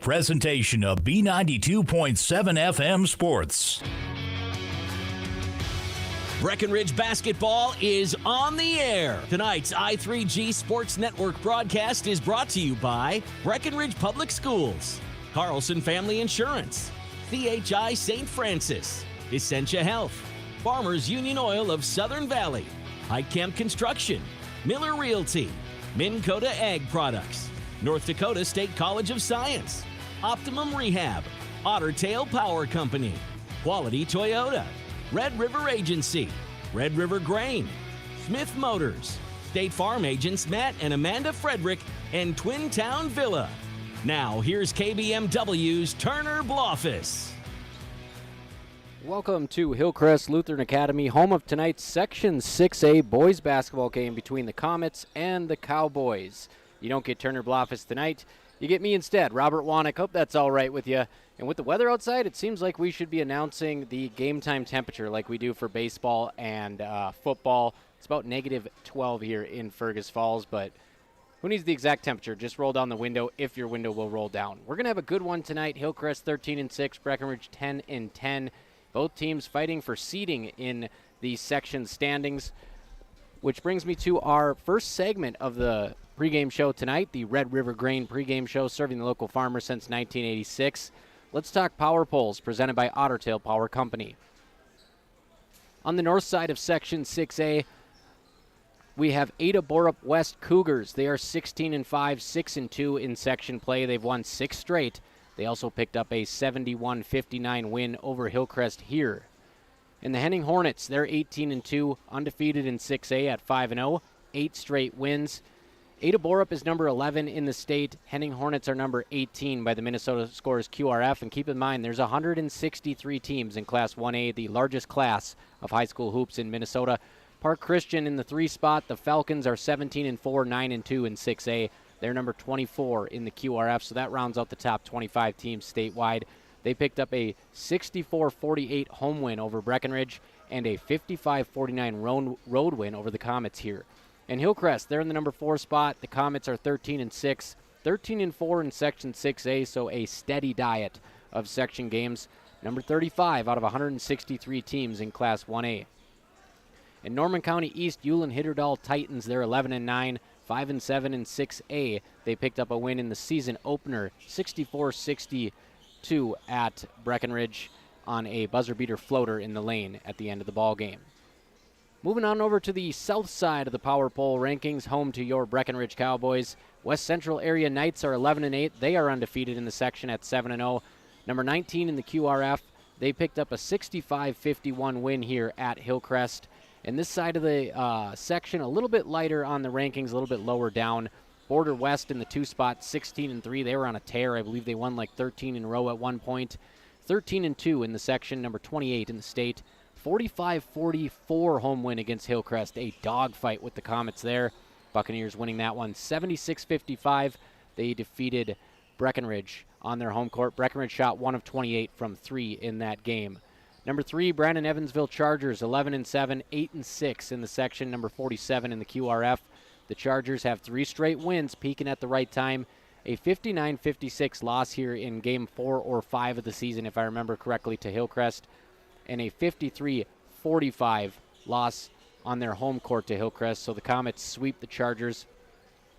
Presentation of B92.7 FM Sports. Breckenridge basketball is on the air. Tonight's I3G Sports Network broadcast is brought to you by Breckenridge Public Schools, Carlson Family Insurance, CHI St. Francis, Essentia Health, Farmers Union Oil of Southern Valley, High Camp Construction, Miller Realty, Minn Kota Ag Products, North Dakota State College of Science, Optimum Rehab, Otter Tail Power Company, Quality Toyota, Red River Agency, Red River Grain, Smith Motors, State Farm agents Matt and Amanda Frederick, and Twin Town Villa. Now, here's KBMW's Turner Blofus. Welcome to Hillcrest Lutheran Academy, home of tonight's Section 6A boys basketball game between the Comets and the Cowboys. You don't get Turner Blofus tonight. You get me instead, Robert Wannick. Hope that's all right with you. And with the weather outside, it seems like we should be announcing the game time temperature like we do for baseball and football. It's about -12 here in Fergus Falls, but who needs the exact temperature? Just roll down the window if your window will roll down. We're going to have a good one tonight. Hillcrest 13-6, Breckenridge 10-10. Both teams fighting for seeding in the section standings, which brings me to our first segment of the pregame show tonight, the Red River Grain pregame show serving the local farmers since 1986. Let's talk power polls presented by Otter Tail Power Company. On the north side of Section 6A, we have Ada Borup West Cougars. They are 16-5, 6-2 in section play. They've won 6 straight. They also picked up a 71-59 win over Hillcrest here. In the Henning Hornets, they're 18-2, undefeated in 6A at 5-0, 8 straight wins. Ada Borup is number 11 in the state. Henning Hornets are number 18 by the Minnesota Scores QRF. And keep in mind, there's 163 teams in Class 1A, the largest class of high school hoops in Minnesota. Park Christian in the 3 spot. The Falcons are 17-4, 9-2 in 6A. They're number 24 in the QRF, so that rounds out the top 25 teams statewide. They picked up a 64-48 home win over Breckenridge and a 55-49 road win over the Comets here. And Hillcrest, they're in the number 4 spot. The Comets are 13-6, 13-4 in Section 6A, so a steady diet of section games. Number 35 out of 163 teams in Class 1A. In Norman County East, Ulen Hitterdal Titans, they're 11-9, 5-7 in 6A. They picked up a win in the season opener, 64-62 at Breckenridge on a buzzer beater floater in the lane at the end of the ball game. Moving on over to the south side of the power poll rankings, home to your Breckenridge Cowboys. West Central area Knights are 11-8. They are undefeated in the section at 7-0. Number 19 in the QRF, they picked up a 65-51 win here at Hillcrest. And this side of the section, a little bit lighter on the rankings, a little bit lower down. Border West in the 2 spot, 16-3. They were on a tear. I believe they won like 13 in a row at one point. 13-2 in the section, number 28 in the state. 45-44 home win against Hillcrest. A dogfight with the Comets there. Buccaneers winning that one 76-55. They defeated Breckenridge on their home court. Breckenridge shot 1 of 28 from 3 in that game. Number 3, Brandon Evansville Chargers, 11-7, 8-6 in the section, number 47 in the QRF. The Chargers have 3 straight wins, peaking at the right time. A 59-56 loss here in game 4 or 5 of the season, if I remember correctly, to Hillcrest. And a 53-45 loss on their home court to Hillcrest. So the Comets sweep the Chargers.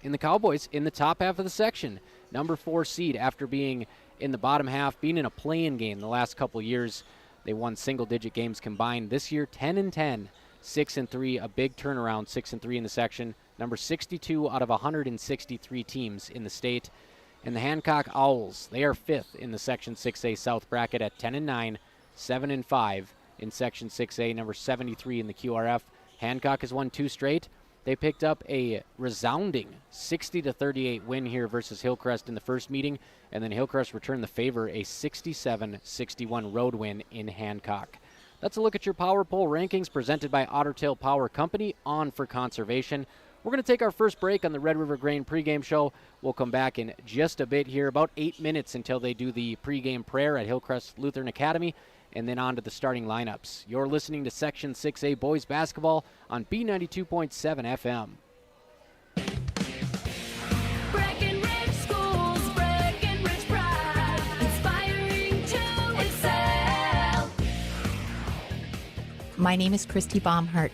And the Cowboys in the top half of the section, number 4 seed after being in the bottom half, being in a play-in game the last couple years. They won single-digit games combined. This year, 10-10, 6-3, a big turnaround, 6-3 in the section. Number 62 out of 163 teams in the state. And the Hancock Owls, they are 5th in the Section 6A South bracket at 10-9, 7-5 in Section 6A, number 73 in the QRF. Hancock has won 2 straight. They picked up a resounding 60-38 win here versus Hillcrest in the first meeting, and then Hillcrest returned the favor, a 67-61 road win in Hancock. That's a look at your Power Poll rankings presented by Otter Tail Power Company, on for conservation. We're going to take our first break on the Red River Grain pregame show. We'll come back in just a bit here, about 8 minutes until they do the pregame prayer at Hillcrest Lutheran Academy, and then on to the starting lineups. You're listening to Section 6A Boys Basketball on B92.7 FM. Breckenridge Schools, Breckenridge Pride. My name is Christy Baumhart.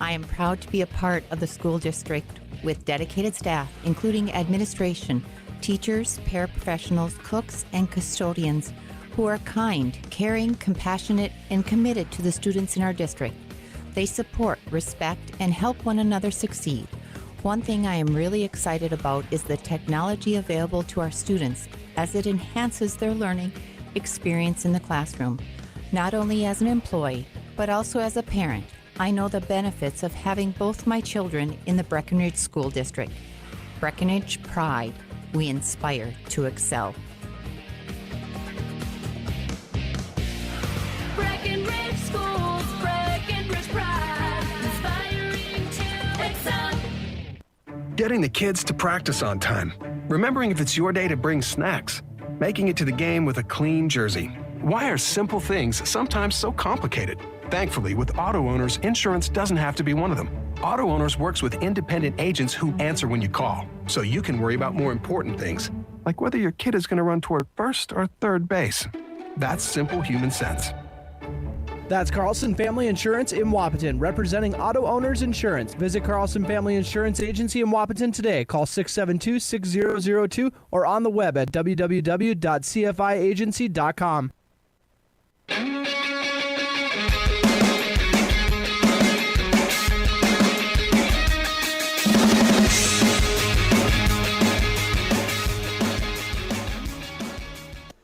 I am proud to be a part of the school district with dedicated staff, including administration, teachers, paraprofessionals, cooks, and custodians who are kind, caring, compassionate, and committed to the students in our district. They support, respect, and help one another succeed. One thing I am really excited about is the technology available to our students as it enhances their learning experience in the classroom. Not only as an employee, but also as a parent, I know the benefits of having both my children in the Breckenridge School District. Breckenridge Pride. We inspire to excel. Breckenridge Schools, Breckenridge Pride, inspiring to excel. Getting the kids to practice on time. Remembering if it's your day to bring snacks. Making it to the game with a clean jersey. Why are simple things sometimes so complicated? Thankfully, with Auto Owners, insurance doesn't have to be one of them. Auto Owners works with independent agents who answer when you call, so you can worry about more important things, like whether your kid is going to run toward first or third base. That's simple human sense. That's Carlson Family Insurance in Wapaton, representing Auto Owners Insurance. Visit Carlson Family Insurance Agency in Wapaton today. Call 672-6002 or on the web at www.cfiagency.com.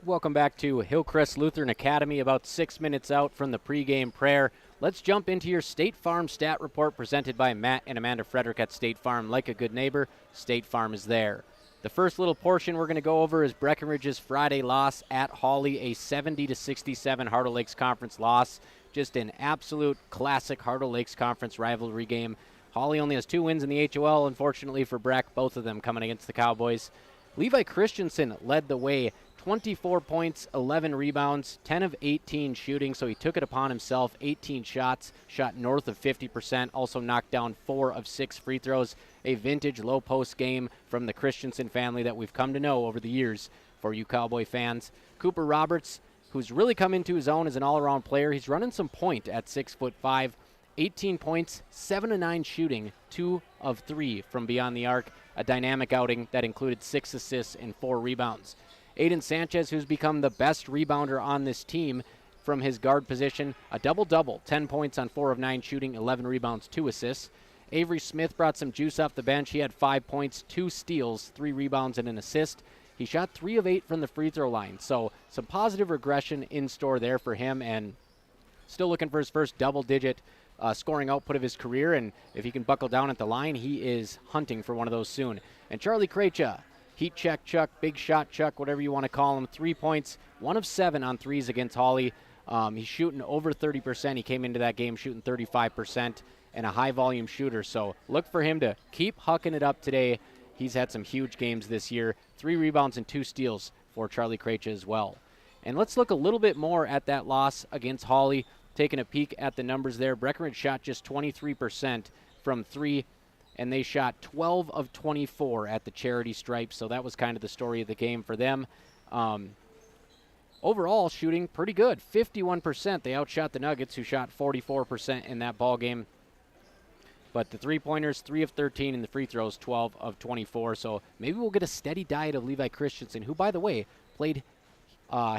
Welcome back to Hillcrest Lutheran Academy, about 6 minutes out from the pregame prayer. Let's jump into your State Farm stat report presented by Matt and Amanda Frederick at State Farm. Like a good neighbor, State Farm is there. The first little portion we're going to go over is Breckenridge's Friday loss at Hawley, a 70-67 Heart of Lakes Conference loss. Just an absolute classic Heart of Lakes Conference rivalry game. Hawley only has 2 wins in the HOL, unfortunately for Breck, both of them coming against the Cowboys. Levi Christensen led the way, 24 points, 11 rebounds, 10 of 18 shooting, so he took it upon himself. 18 shots, shot north of 50%, also knocked down 4 of 6 free throws. A vintage low post game from the Christensen family that we've come to know over the years for you Cowboy fans. Cooper Roberts, who's really come into his own as an all-around player. He's running some point at 6'5", 18 points, 7 of 9 shooting, 2 of 3 from beyond the arc. A dynamic outing that included 6 assists and 4 rebounds. Aiden Sanchez, who's become the best rebounder on this team from his guard position, a double-double, 10 points on 4 of 9 shooting, 11 rebounds, 2 assists. Avery Smith brought some juice off the bench. He had 5 points, 2 steals, 3 rebounds, and an assist. He shot 3 of 8 from the free throw line, so some positive regression in store there for him, and still looking for his first double-digit scoring output of his career, and if he can buckle down at the line, he is hunting for one of those soon. And Charlie Krejcia, heat check Chuck, big shot Chuck, whatever you want to call him, 3 points, 1 of 7 on threes against Hawley. He's shooting over 30%. He came into that game shooting 35% and a high-volume shooter, so look for him to keep hucking it up today. He's had some huge games this year, 3 rebounds and 2 steals for Charlie Krejcia as well. And let's look a little bit more at that loss against Hawley. Taking a peek at the numbers there, Breckenridge shot just 23% from 3, and they shot 12 of 24 at the charity stripe, so that was kind of the story of the game for them. Overall, shooting pretty good, 51%. They outshot the Nuggets, who shot 44% in that ball game. But the three-pointers, 3 of 13, and the free throws, 12 of 24. So maybe we'll get a steady diet of Levi Christensen, who, by the way, played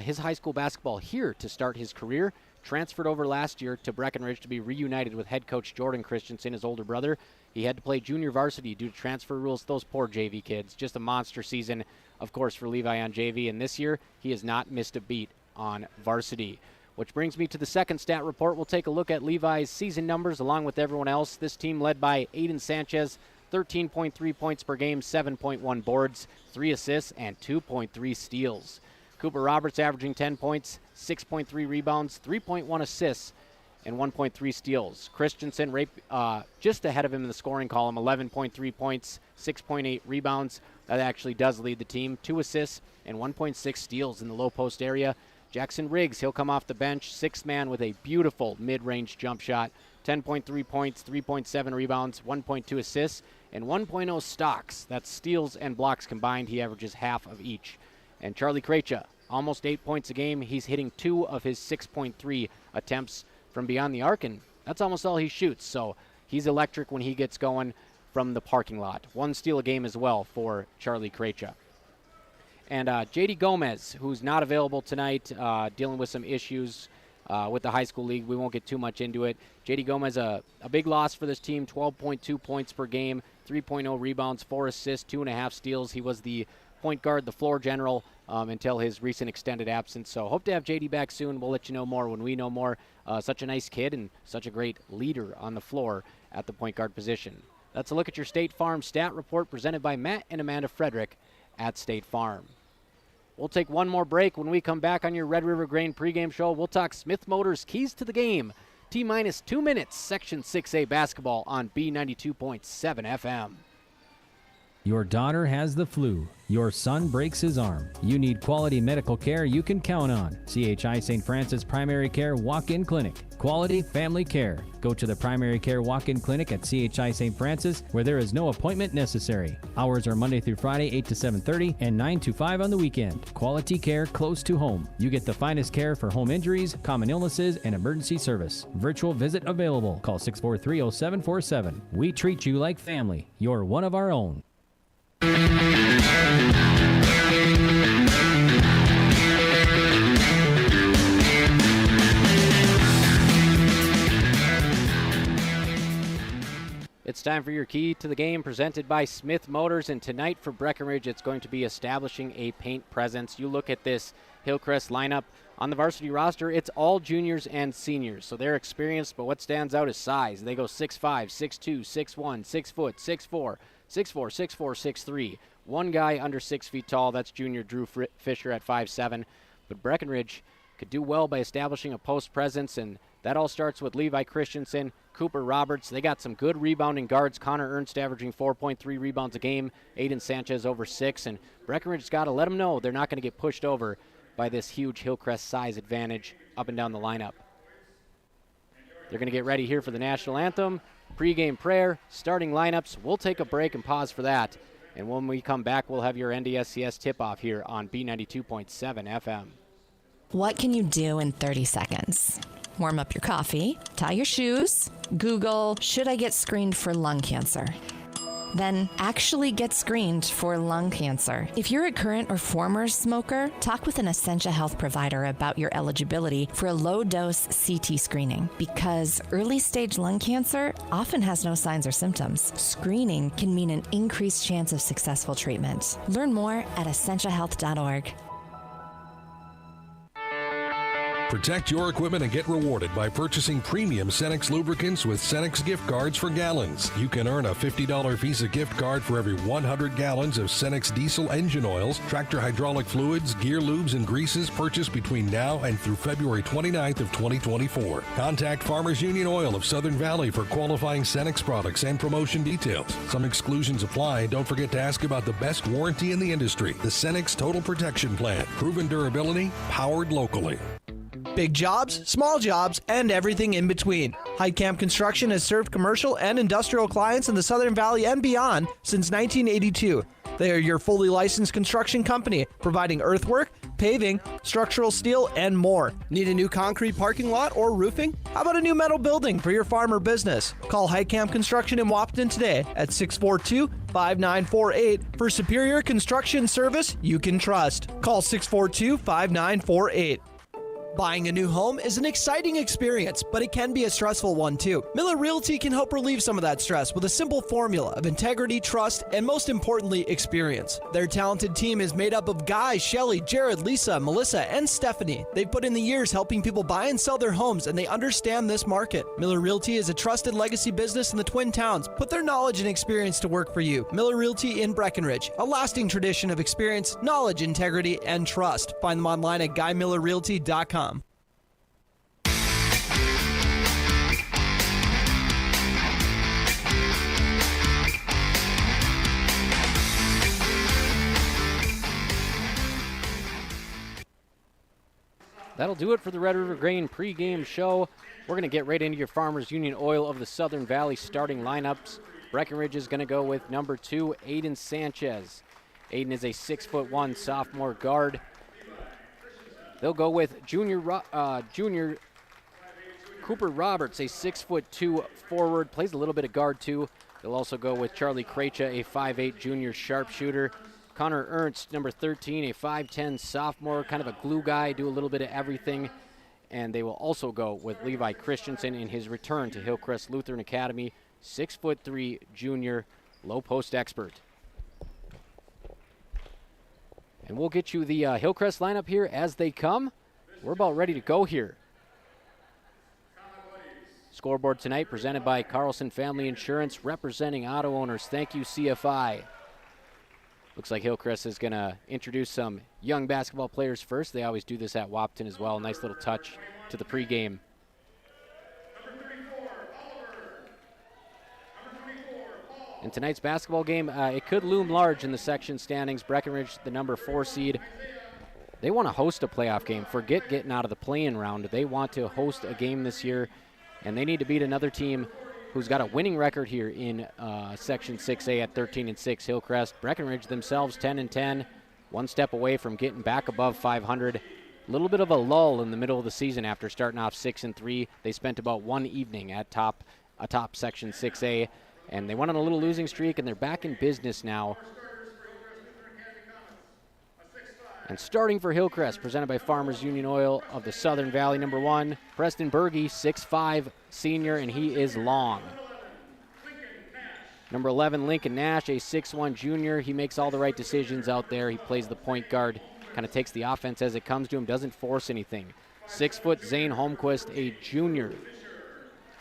his high school basketball here to start his career. Transferred over last year to Breckenridge to be reunited with head coach Jordan Christensen, his older brother. He had to play junior varsity due to transfer rules. Those poor JV kids. Just a monster season, of course, for Levi on JV. And this year, he has not missed a beat on varsity. Which brings me to the second stat report. We'll take a look at Levi's season numbers along with everyone else. This team led by Aiden Sanchez, 13.3 points per game, 7.1 boards, 3 assists, and 2.3 steals. Cooper Roberts averaging 10 points, 6.3 rebounds, 3.1 assists, and 1.3 steals. Christensen just ahead of him in the scoring column, 11.3 points, 6.8 rebounds. That actually does lead the team. 2 assists and 1.6 steals in the low post area. Jackson Riggs, he'll come off the bench, 6th man with a beautiful mid-range jump shot. 10.3 points, 3.7 rebounds, 1.2 assists, and 1.0 stocks. That's steals and blocks combined. He averages half of each. And Charlie Krejcia, almost 8 points a game. He's hitting 2 of his 6.3 attempts from beyond the arc, and That's almost all he shoots, so he's electric when he gets going from the parking lot. 1 steal a game as well for Charlie Krejcia. And J.D. Gomez, who's not available tonight, dealing with some issues with the high school league. We won't get too much into it. J.D. Gomez, a big loss for this team, 12.2 points per game, 3.0 rebounds, 4 assists, 2.5 steals. He was the point guard, the floor general, until his recent extended absence. So hope to have J.D. back soon. We'll let you know more when we know more. Such a nice kid and such a great leader on the floor at the point guard position. That's a look at your State Farm Stat Report presented by Matt and Amanda Frederick at State Farm. We'll take one more break. When we come back on your Red River Grain pregame show, we'll talk Smith Motors keys to the game. T-minus 2 minutes, Section 6A basketball on B92.7 FM. Your daughter has the flu. Your son breaks his arm. You need quality medical care you can count on. CHI St. Francis Primary Care Walk-In Clinic. Quality family care. Go to the Primary Care Walk-In Clinic at CHI St. Francis, where there is no appointment necessary. Hours are Monday through Friday, 8 to 7:30 and 9 to 5 on the weekend. Quality care close to home. You get the finest care for home injuries, common illnesses, and emergency service. Virtual visit available. Call 643-0747. We treat you like family. You're one of our own. It's time for your key to the game presented by Smith Motors, and tonight for Breckenridge it's going to be establishing a paint presence. You look at this Hillcrest lineup on the varsity roster, it's all juniors and seniors, so they're experienced, but what stands out is size. They go 6'5", 6'2", 6'1", 6 foot, 6'4", 6'4", 6'4", 6'3". One guy under 6 feet tall, that's junior Drew Fisher at 5'7". But Breckenridge could do well by establishing a post presence, and that all starts with Levi Christensen, Cooper Roberts. They got some good rebounding guards. Connor Ernst averaging 4.3 rebounds a game, Aiden Sanchez over 6, and Breckenridge's got to let them know they're not going to get pushed over by this huge Hillcrest size advantage up and down the lineup. They're going to get ready here for the national anthem, pregame prayer, starting lineups. We'll take a break and pause for that. And when we come back, we'll have your NDSCS tip-off here on B92.7 FM. What can you do in 30 seconds? Warm up your coffee, tie your shoes, Google, should I get screened for lung cancer? Then actually get screened for lung cancer. If you're a current or former smoker, talk with an Essentia Health provider about your eligibility for a low-dose CT screening, because early-stage lung cancer often has no signs or symptoms. Screening can mean an increased chance of successful treatment. Learn more at essentiahealth.org. Protect your equipment and get rewarded by purchasing premium Cenex lubricants with Cenex gift cards for gallons. You can earn a $50 Visa gift card for every 100 gallons of Cenex diesel engine oils, tractor hydraulic fluids, gear lubes, and greases purchased between now and through February 29th of 2024. Contact Farmers Union Oil of Southern Valley for qualifying Cenex products and promotion details. Some exclusions apply. Don't forget to ask about the best warranty in the industry, the Cenex Total Protection Plan. Proven durability, powered locally. Big jobs, small jobs, and everything in between. Heitkamp Construction has served commercial and industrial clients in the Southern Valley and beyond since 1982. They are your fully licensed construction company, providing earthwork, paving, structural steel, and more. Need a new concrete parking lot or roofing? How about a new metal building for your farm or business? Call Heitkamp Construction in Wahpeton today at 642-5948 for superior construction service you can trust. Call 642-5948. Buying a new home is an exciting experience, but it can be a stressful one too. Miller Realty can help relieve some of that stress with a simple formula of integrity, trust, and most importantly, experience. Their talented team is made up of Guy, Shelly, Jared, Lisa, Melissa, and Stephanie. They've put in the years helping people buy and sell their homes, and they understand this market. Miller Realty is a trusted legacy business in the Twin Towns. Put their knowledge and experience to work for you. Miller Realty in Breckenridge, a lasting tradition of experience, knowledge, integrity, and trust. Find them online at GuyMillerRealty.com. That'll do it for the Red River Grain pregame show. We're going to get right into your Farmers Union Oil of the Southern Valley starting lineups. Breckenridge is going to go with number 2, Aiden Sanchez. Aiden is a 6'1" sophomore guard. They'll go with junior Cooper Roberts, a 6'2" forward, plays a little bit of guard too. They'll also go with Charlie Krejcia, a 5'8" junior sharpshooter. Connor Ernst, number 13, a 5'10" sophomore, kind of a glue guy, do a little bit of everything. And they will also go with Levi Christensen in his return to Hillcrest Lutheran Academy, 6'3" junior, low post expert. And we'll get you the Hillcrest lineup here as they come. We're about ready to go here. Scoreboard tonight presented by Carlson Family Insurance, representing auto owners. Thank you, CFI. Looks like Hillcrest is going to introduce some young basketball players first. They always do this at Wapton as well. Nice little touch to the pregame. In tonight's basketball game, it could loom large in the section standings. Breckenridge, the number 4 seed, they want to host a playoff game. Forget getting out of the play-in round. They want to host a game this year, and they need to beat another team who's got a winning record here in Section 6A at 13-6, Hillcrest. Breckenridge themselves 10-10, one step away from getting back above 500. A little bit of a lull in the middle of the season after starting off 6-3. They spent about one evening at atop Section 6A, and they went on a little losing streak, and they're back in business now. And starting for Hillcrest, presented by Farmers Union Oil of the Southern Valley, number 1, Preston Berge, 6'5", senior, and he is long. Number 11, Lincoln Nash, a 6'1" junior. He makes all the right decisions out there. He plays the point guard, kind of takes the offense as it comes to him, doesn't force anything. 6 foot Zane Holmquist, a junior.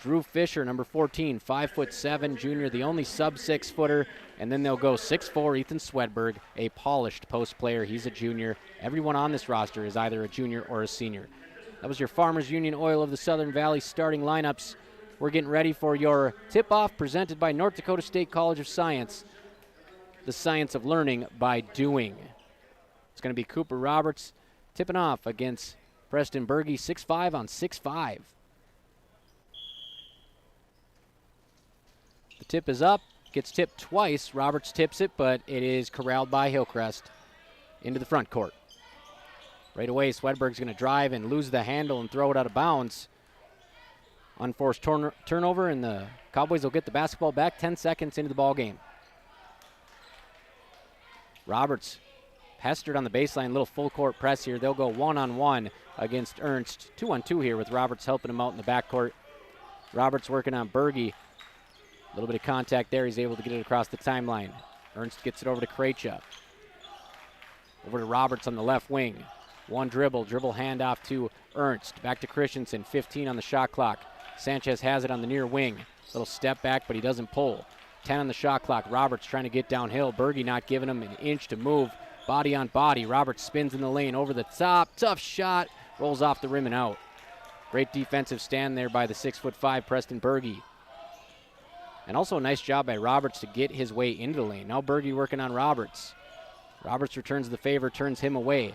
Drew Fisher, number 14, 5'7" junior, the only sub-6 footer. And then they'll go 6'4", Ethan Swedberg, a polished post player. He's a junior. Everyone on this roster is either a junior or a senior. That was your Farmers Union Oil of the Southern Valley starting lineups. We're getting ready for your tip-off presented by North Dakota State College of Science. The science of learning by doing. It's going to be Cooper Roberts tipping off against Preston Berge, 6'5" on 6'5". The tip is up. Gets tipped twice. Roberts tips it, but it is corralled by Hillcrest into the front court. Right away, Swedberg's going to drive and lose the handle and throw it out of bounds. Unforced turnover, and the Cowboys will get the basketball back 10 seconds into the ball game. Roberts pestered on the baseline, little full court press here. They'll go one-on-one against Ernst. 2-on-2 here with Roberts helping him out in the backcourt. Roberts working on Berge. A little bit of contact there. He's able to get it across the timeline. Ernst gets it over to Krejcia. Over to Roberts on the left wing. One dribble handoff to Ernst. Back to Christensen, 15 on the shot clock. Sanchez has it on the near wing. Little step back, but he doesn't pull. 10 on the shot clock. Roberts trying to get downhill. Berge not giving him an inch to move. Body on body. Roberts spins in the lane over the top. Tough shot. Rolls off the rim and out. Great defensive stand there by the 6'5" Preston Berge. And also a nice job by Roberts to get his way into the lane. Now Berge working on Roberts. Roberts returns the favor, turns him away.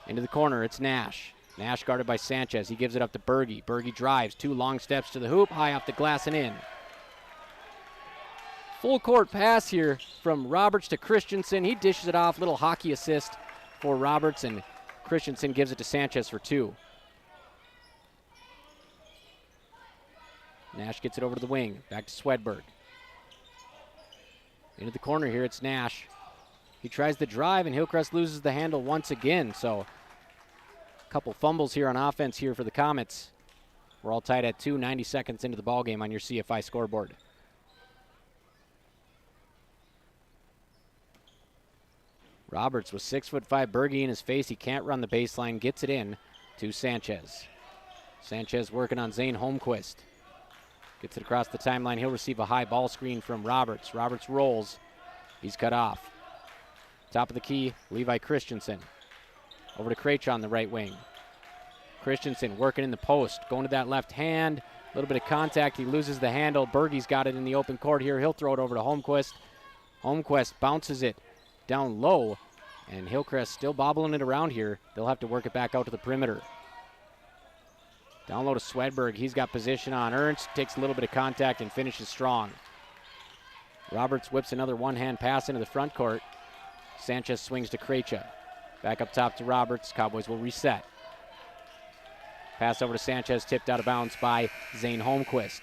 Into the corner, it's Nash. Nash guarded by Sanchez. He gives it up to Berge. Berge drives, 2 long steps to the hoop, high off the glass and in. Full court pass here from Roberts to Christensen. He dishes it off, little hockey assist for Roberts, and Christensen gives it to Sanchez for 2. Nash gets it over to the wing. Back to Swedberg. Into the corner here, it's Nash. He tries the drive, and Hillcrest loses the handle once again. So a couple fumbles here on offense here for the Comets. We're all tied at 2, 90 seconds into the ballgame on your CFI scoreboard. Roberts with 6'5" Berge in his face. He can't run the baseline. Gets it in to Sanchez. Sanchez working on Zane Holmquist. Gets it across the timeline. He'll receive a high ball screen from Roberts. Roberts rolls. He's cut off. Top of the key, Levi Christensen. Over to Krejcia on the right wing. Christensen working in the post. Going to that left hand. A little bit of contact. He loses the handle. Berge's got it in the open court here. He'll throw it over to Holmquist. Holmquist bounces it down low. And Hillcrest still bobbling it around here. They'll have to work it back out to the perimeter. Down low to Swedberg. He's got position on Ernst. Takes a little bit of contact and finishes strong. Roberts whips another one-hand pass into the front court. Sanchez swings to Krejcia. Back up top to Roberts. Cowboys will reset. Pass over to Sanchez, tipped out of bounds by Zane Holmquist.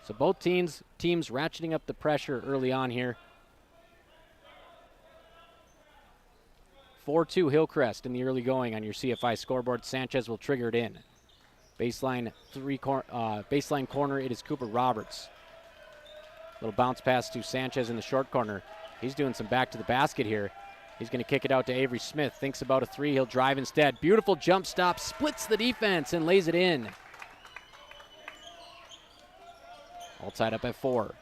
So both teams ratcheting up the pressure early on here. 4-2 Hillcrest in the early going on your CFI scoreboard. Sanchez will trigger it in. Baseline corner, it is Cooper Roberts. Little bounce pass to Sanchez in the short corner. He's doing some back to the basket here. He's going to kick it out to Avery Smith. Thinks about a three. He'll drive instead. Beautiful jump stop. Splits the defense and lays it in. All tied up at 4.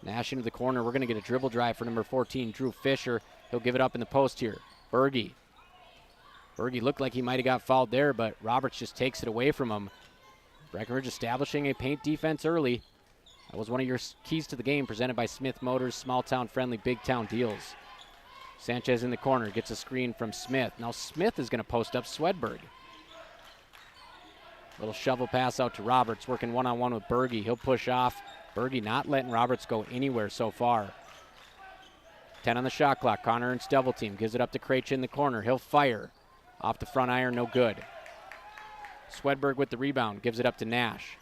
Nash into the corner. We're going to get a dribble drive for number 14, Drew Fisher. He'll give it up in the post here. Berge looked like he might have got fouled there, but Roberts just takes it away from him. Breckenridge establishing a paint defense early. That was one of your keys to the game, presented by Smith Motors, small town friendly, big town deals. Sanchez in the corner, gets a screen from Smith. Now Smith is going to post up Swedberg. Little shovel pass out to Roberts, working one-on-one with Berge. He'll push off. Berge not letting Roberts go anywhere so far. 10 on the shot clock. Connor Ernst double team, gives it up to Krejci in the corner. He'll fire. Off the front iron, no good. Swedberg with the rebound, gives it up to Nash.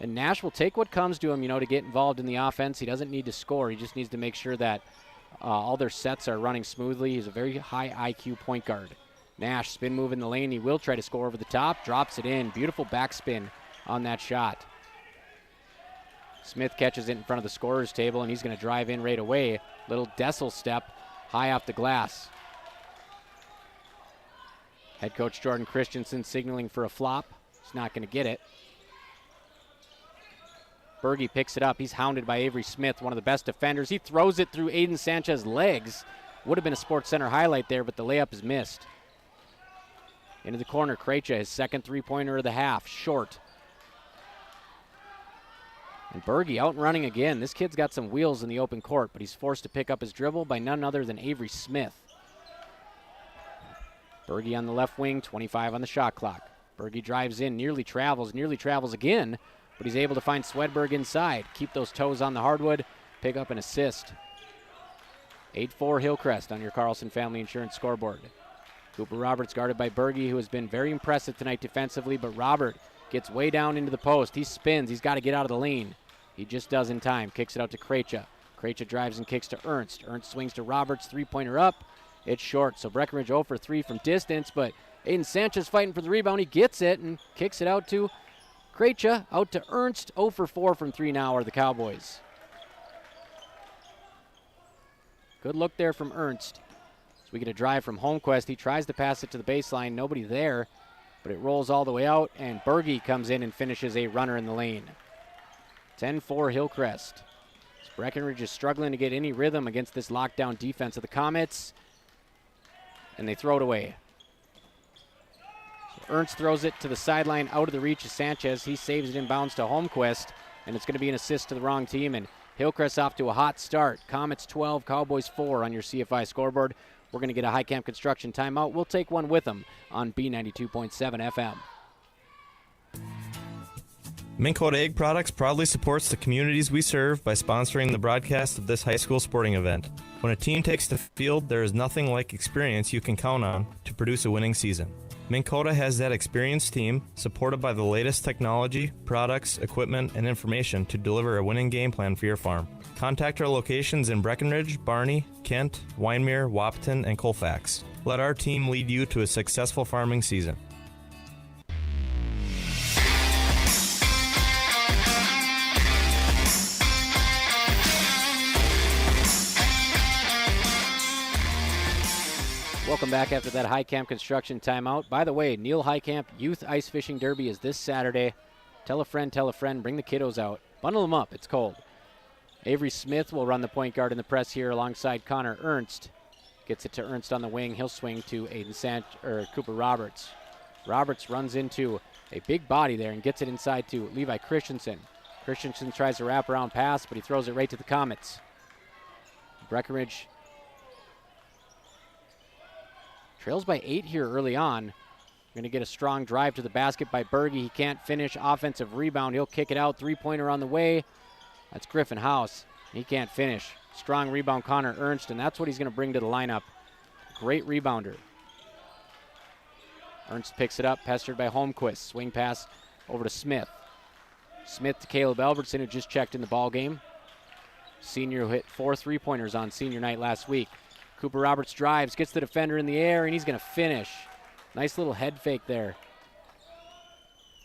And Nash will take what comes to him, to get involved in the offense. He doesn't need to score. He just needs to make sure that all their sets are running smoothly. He's a very high IQ point guard. Nash, spin move in the lane. He will try to score over the top. Drops it in. Beautiful backspin on that shot. Smith catches it in front of the scorer's table, and he's going to drive in right away. Little Dessel step high off the glass. Head coach Jordan Christensen signaling for a flop. He's not going to get it. Berge picks it up. He's hounded by Avery Smith, one of the best defenders. He throws it through Aiden Sanchez's legs. Would have been a Sports Center highlight there, but the layup is missed. Into the corner, Krejci, his second three-pointer of the half, short. And Berge out and running again. This kid's got some wheels in the open court, but he's forced to pick up his dribble by none other than Avery Smith. Berge on the left wing, 25 on the shot clock. Berge drives in, nearly travels again, but he's able to find Swedberg inside. Keep those toes on the hardwood, pick up an assist. 8-4 Hillcrest on your Carlson Family Insurance scoreboard. Cooper Roberts guarded by Berge, who has been very impressive tonight defensively, but Robert gets way down into the post. He spins. He's got to get out of the lane. He just does in time. Kicks it out to Krejci. Krejci drives and kicks to Ernst. Ernst swings to Roberts. Three-pointer up. It's short. So Breckenridge 0 for 3 from distance, but Aiden Sanchez fighting for the rebound. He gets it and kicks it out to Krejci. Out to Ernst. 0 for 4 from 3 now are the Cowboys. Good look there from Ernst. So we get a drive from Holmquist. He tries to pass it to the baseline. Nobody there, but it rolls all the way out, and Berge comes in and finishes a runner in the lane. 10-4 Hillcrest. So Breckenridge is struggling to get any rhythm against this lockdown defense of the Comets, and they throw it away. So Ernst throws it to the sideline out of the reach of Sanchez. He saves it inbounds to Holmquist, and it's going to be an assist to the wrong team, and Hillcrest off to a hot start. Comets 12, Cowboys 4 on your CFI scoreboard. We're going to get a High Camp Construction timeout. We'll take one with them on B92.7 FM. Minn Kota Egg Products proudly supports the communities we serve by sponsoring the broadcast of this high school sporting event. When a team takes the field, there is nothing like experience you can count on to produce a winning season. Minn Kota has that experienced team, supported by the latest technology, products, equipment, and information to deliver a winning game plan for your farm. Contact our locations in Breckenridge, Barney, Kent, Wyndmere, Wahpeton, and Colfax. Let our team lead you to a successful farming season. Welcome back after that High Camp Construction timeout. By the way, Neil High Camp Youth Ice Fishing Derby is this Saturday. Tell a friend, bring the kiddos out. Bundle them up, it's cold. Avery Smith will run the point guard in the press here alongside Connor Ernst. Gets it to Ernst on the wing. He'll swing to Cooper Roberts. Roberts runs into a big body there and gets it inside to Levi Christensen. Christensen tries a wraparound pass, but he throws it right to the Comets. Breckenridge trails by 8 here early on. Going to get a strong drive to the basket by Berge. He can't finish. Offensive rebound. He'll kick it out. Three-pointer on the way. That's Griffin House. He can't finish. Strong rebound, Connor Ernst, and that's what he's going to bring to the lineup. Great rebounder. Ernst picks it up, pestered by Holmquist. Swing pass over to Smith. Smith to Caleb Albertson, who just checked in the ball game. Senior who hit 4 3-pointers on senior night last week. Cooper Roberts drives, gets the defender in the air, and he's going to finish. Nice little head fake there.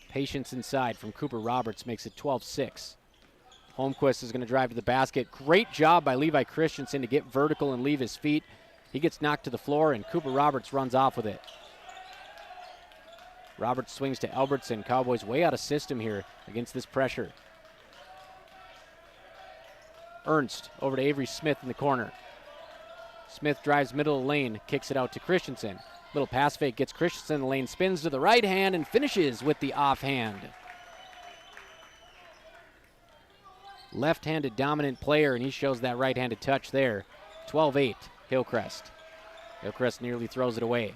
Patience inside from Cooper Roberts makes it 12-6. Holmquist is going to drive to the basket. Great job by Levi Christensen to get vertical and leave his feet. He gets knocked to the floor, and Cooper Roberts runs off with it. Roberts swings to Albertson. Cowboys way out of system here against this pressure. Ernst over to Avery Smith in the corner. Smith drives middle of the lane, kicks it out to Christensen. Little pass fake gets Christensen in the lane, spins to the right hand, and finishes with the offhand. Left-handed dominant player, and he shows that right-handed touch there. 12-8, Hillcrest. Hillcrest nearly throws it away.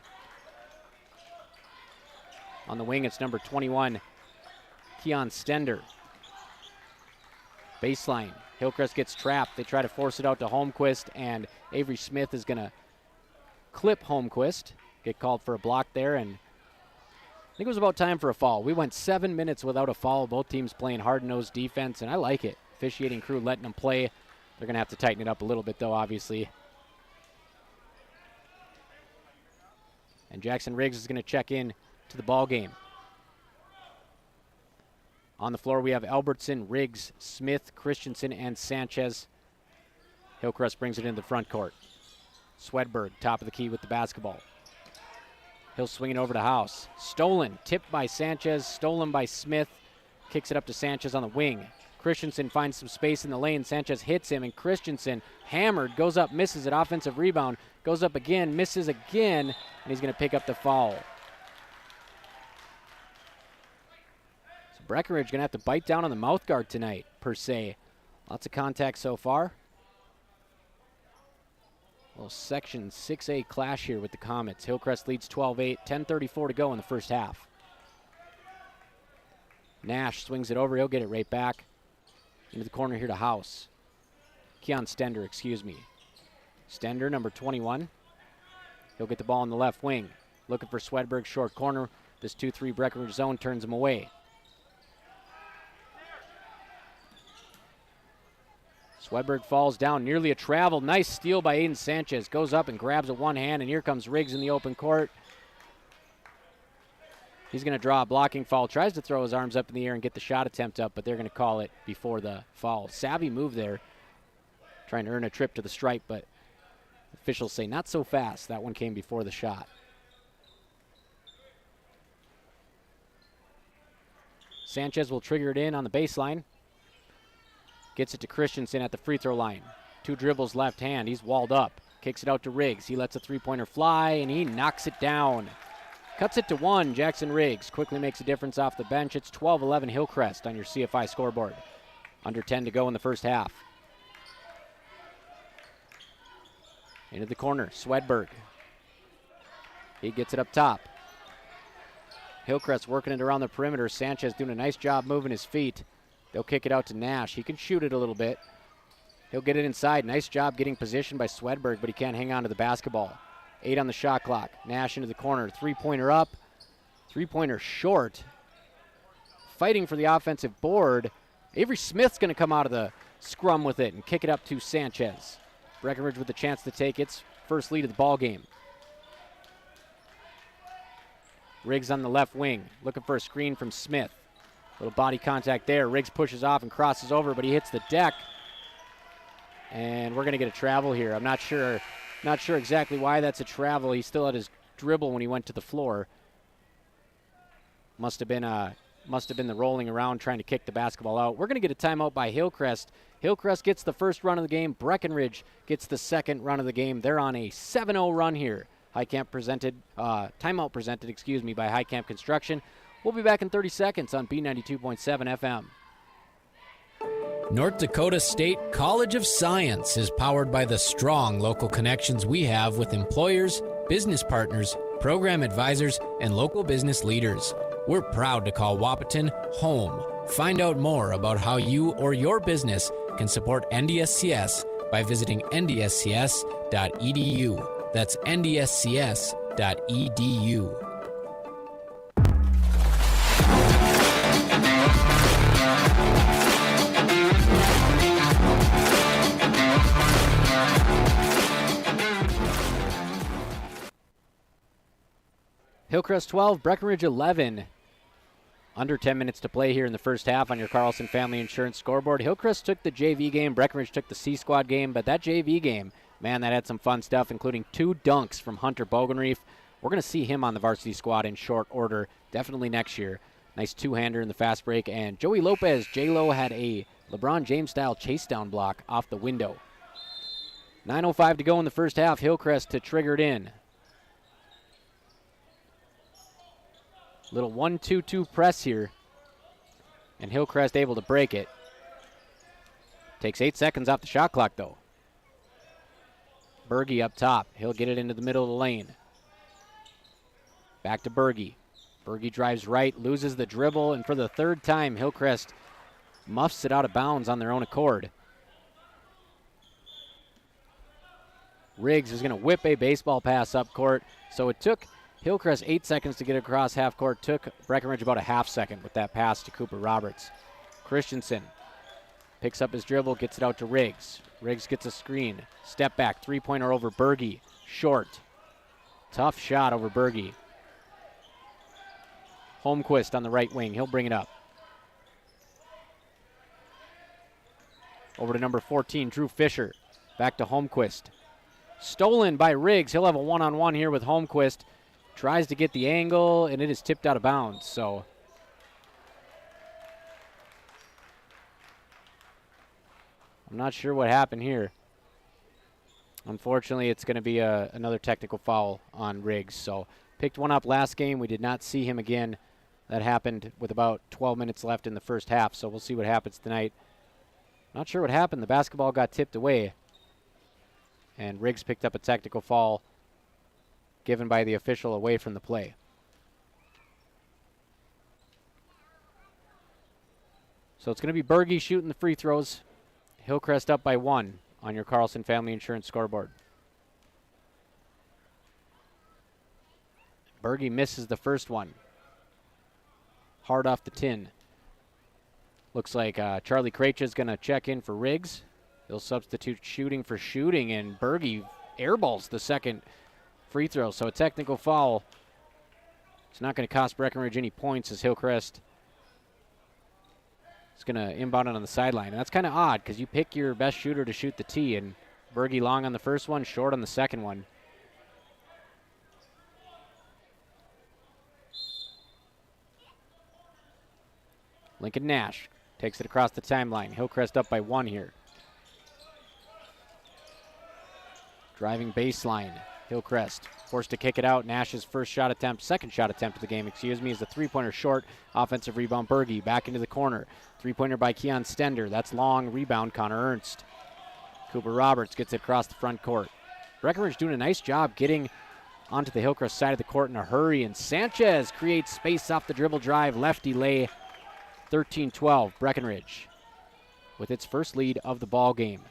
On the wing, it's number 21, Keon Stender. Baseline. Hillcrest gets trapped. They try to force it out to Holmquist, and Avery Smith is going to clip Holmquist. Get called for a block there, and I think it was about time for a foul. We went 7 minutes without a foul. Both teams playing hard-nosed defense, and I like it. Officiating crew letting them play. They're going to have to tighten it up a little bit, though, obviously. And Jackson Riggs is going to check in to the ball game. On the floor, we have Albertson, Riggs, Smith, Christensen, and Sanchez. Hillcrest brings it into the front court. Swedberg, top of the key with the basketball. He'll swing it over to House. Stolen, tipped by Sanchez, stolen by Smith. Kicks it up to Sanchez on the wing. Christensen finds some space in the lane. Sanchez hits him, and Christensen, hammered, goes up, misses it. Offensive rebound, goes up again, misses again, and he's going to pick up the foul. So Breckenridge going to have to bite down on the mouth guard tonight, per se. Lots of contact so far. A little Section 6A clash here with the Comets. Hillcrest leads 12-8, 10:34 to go in the first half. Nash swings it over. He'll get it right back. Into the corner here to House. Keon Stender, excuse me. Stender, number 21. He'll get the ball in the left wing. Looking for Swedberg, short corner. This 2-3 Breckenridge zone turns him away. Swedberg falls down, nearly a travel. Nice steal by Aiden Sanchez. Goes up and grabs it one hand, and here comes Riggs in the open court. He's going to draw a blocking foul. Tries to throw his arms up in the air and get the shot attempt up, but they're going to call it before the foul. Savvy move there. Trying to earn a trip to the stripe, but officials say not so fast. That one came before the shot. Sanchez will trigger it in on the baseline. Gets it to Christensen at the free throw line. 2 dribbles left hand. He's walled up. Kicks it out to Riggs. He lets a three-pointer fly, and he knocks it down. Cuts it to 1. Jackson Riggs quickly makes a difference off the bench. It's 12-11 Hillcrest on your CFI scoreboard. Under 10 to go in the first half. Into the corner, Swedberg. He gets it up top. Hillcrest working it around the perimeter. Sanchez doing a nice job moving his feet. They'll kick it out to Nash. He can shoot it a little bit. He'll get it inside. Nice job getting positioned by Swedberg, but he can't hang on to the basketball. 8 on the shot clock. Nash into the corner. Three-pointer up. Three-pointer short. Fighting for the offensive board. Avery Smith's going to come out of the scrum with it and kick it up to Sanchez. Breckenridge with a chance to take its first lead of the ball game. Riggs on the left wing. Looking for a screen from Smith. Little body contact there. Riggs pushes off and crosses over, but he hits the deck. And we're going to get a travel here. I'm not sure exactly why that's a travel. He still had his dribble when he went to the floor. Must have been the rolling around trying to kick the basketball out. We're going to get a timeout by Hillcrest. Hillcrest gets the first run of the game. Breckenridge gets the second run of the game. They're on a 7-0 run here. Timeout presented by High Camp Construction. We'll be back in 30 seconds on B92.7 FM. North Dakota State College of Science is powered by the strong local connections we have with employers, business partners, program advisors, and local business leaders. We're proud to call Wahpeton home. Find out more about how you or your business can support NDSCS by visiting ndscs.edu. That's ndscs.edu. Hillcrest 12, Breckenridge 11. Under 10 minutes to play here in the first half on your Carlson Family Insurance scoreboard. Hillcrest took the JV game, Breckenridge took the C-Squad game, but that JV game, man, that had some fun stuff, including 2 dunks from Hunter Bogenreef. We're going to see him on the varsity squad in short order, definitely next year. Nice two-hander in the fast break, and Joey Lopez, J-Lo, had a LeBron James-style chase-down block off the window. 9:05 to go in the first half. Hillcrest to trigger it in. Little 1-2-2 press here, and Hillcrest able to break it. Takes 8 seconds off the shot clock, though. Berge up top. He'll get it into the middle of the lane. Back to Berge. Berge drives right, loses the dribble, and for the third time, Hillcrest muffs it out of bounds on their own accord. Riggs is going to whip a baseball pass up court, so it took Hillcrest 8 seconds to get across half court. Took Breckenridge about a half second with that pass to Cooper Roberts. Christensen picks up his dribble, gets it out to Riggs. Riggs gets a screen. Step back, three-pointer over Berge. Short. Tough shot over Berge. Holmquist on the right wing. He'll bring it up. Over to number 14, Drew Fisher. Back to Holmquist. Stolen by Riggs. He'll have a one-on-one here with Holmquist. Tries to get the angle, and it is tipped out of bounds. So I'm not sure what happened here. Unfortunately, it's going to be another technical foul on Riggs. So picked one up last game. We did not see him again. That happened with about 12 minutes left in the first half, so we'll see what happens tonight. Not sure what happened. The basketball got tipped away, and Riggs picked up a technical foul given by the official away from the play. So it's going to be Berge shooting the free throws. Hillcrest up by 1 on your Carlson Family Insurance scoreboard. Berge misses the first one. Hard off the tin. Looks like Charlie Krejci is going to check in for Riggs. He'll substitute shooting for shooting, and Berge airballs the second free throw. So a technical foul. It's not going to cost Breckenridge any points as Hillcrest is going to inbound it on the sideline. And that's kind of odd because you pick your best shooter to shoot the tee, and Berge long on the first one, short on the second one. Lincoln Nash takes it across the timeline. Hillcrest up by 1 here. Driving baseline. Hillcrest forced to kick it out. Nash's second shot attempt of the game, is a three-pointer short. Offensive rebound, Berge back into the corner. Three-pointer by Keon Stender. That's long. Rebound, Connor Ernst. Cooper Roberts gets it across the front court. Breckenridge doing a nice job getting onto the Hillcrest side of the court in a hurry, and Sanchez creates space off the dribble drive. Lefty lay. 13-12, Breckenridge with its first lead of the ball game.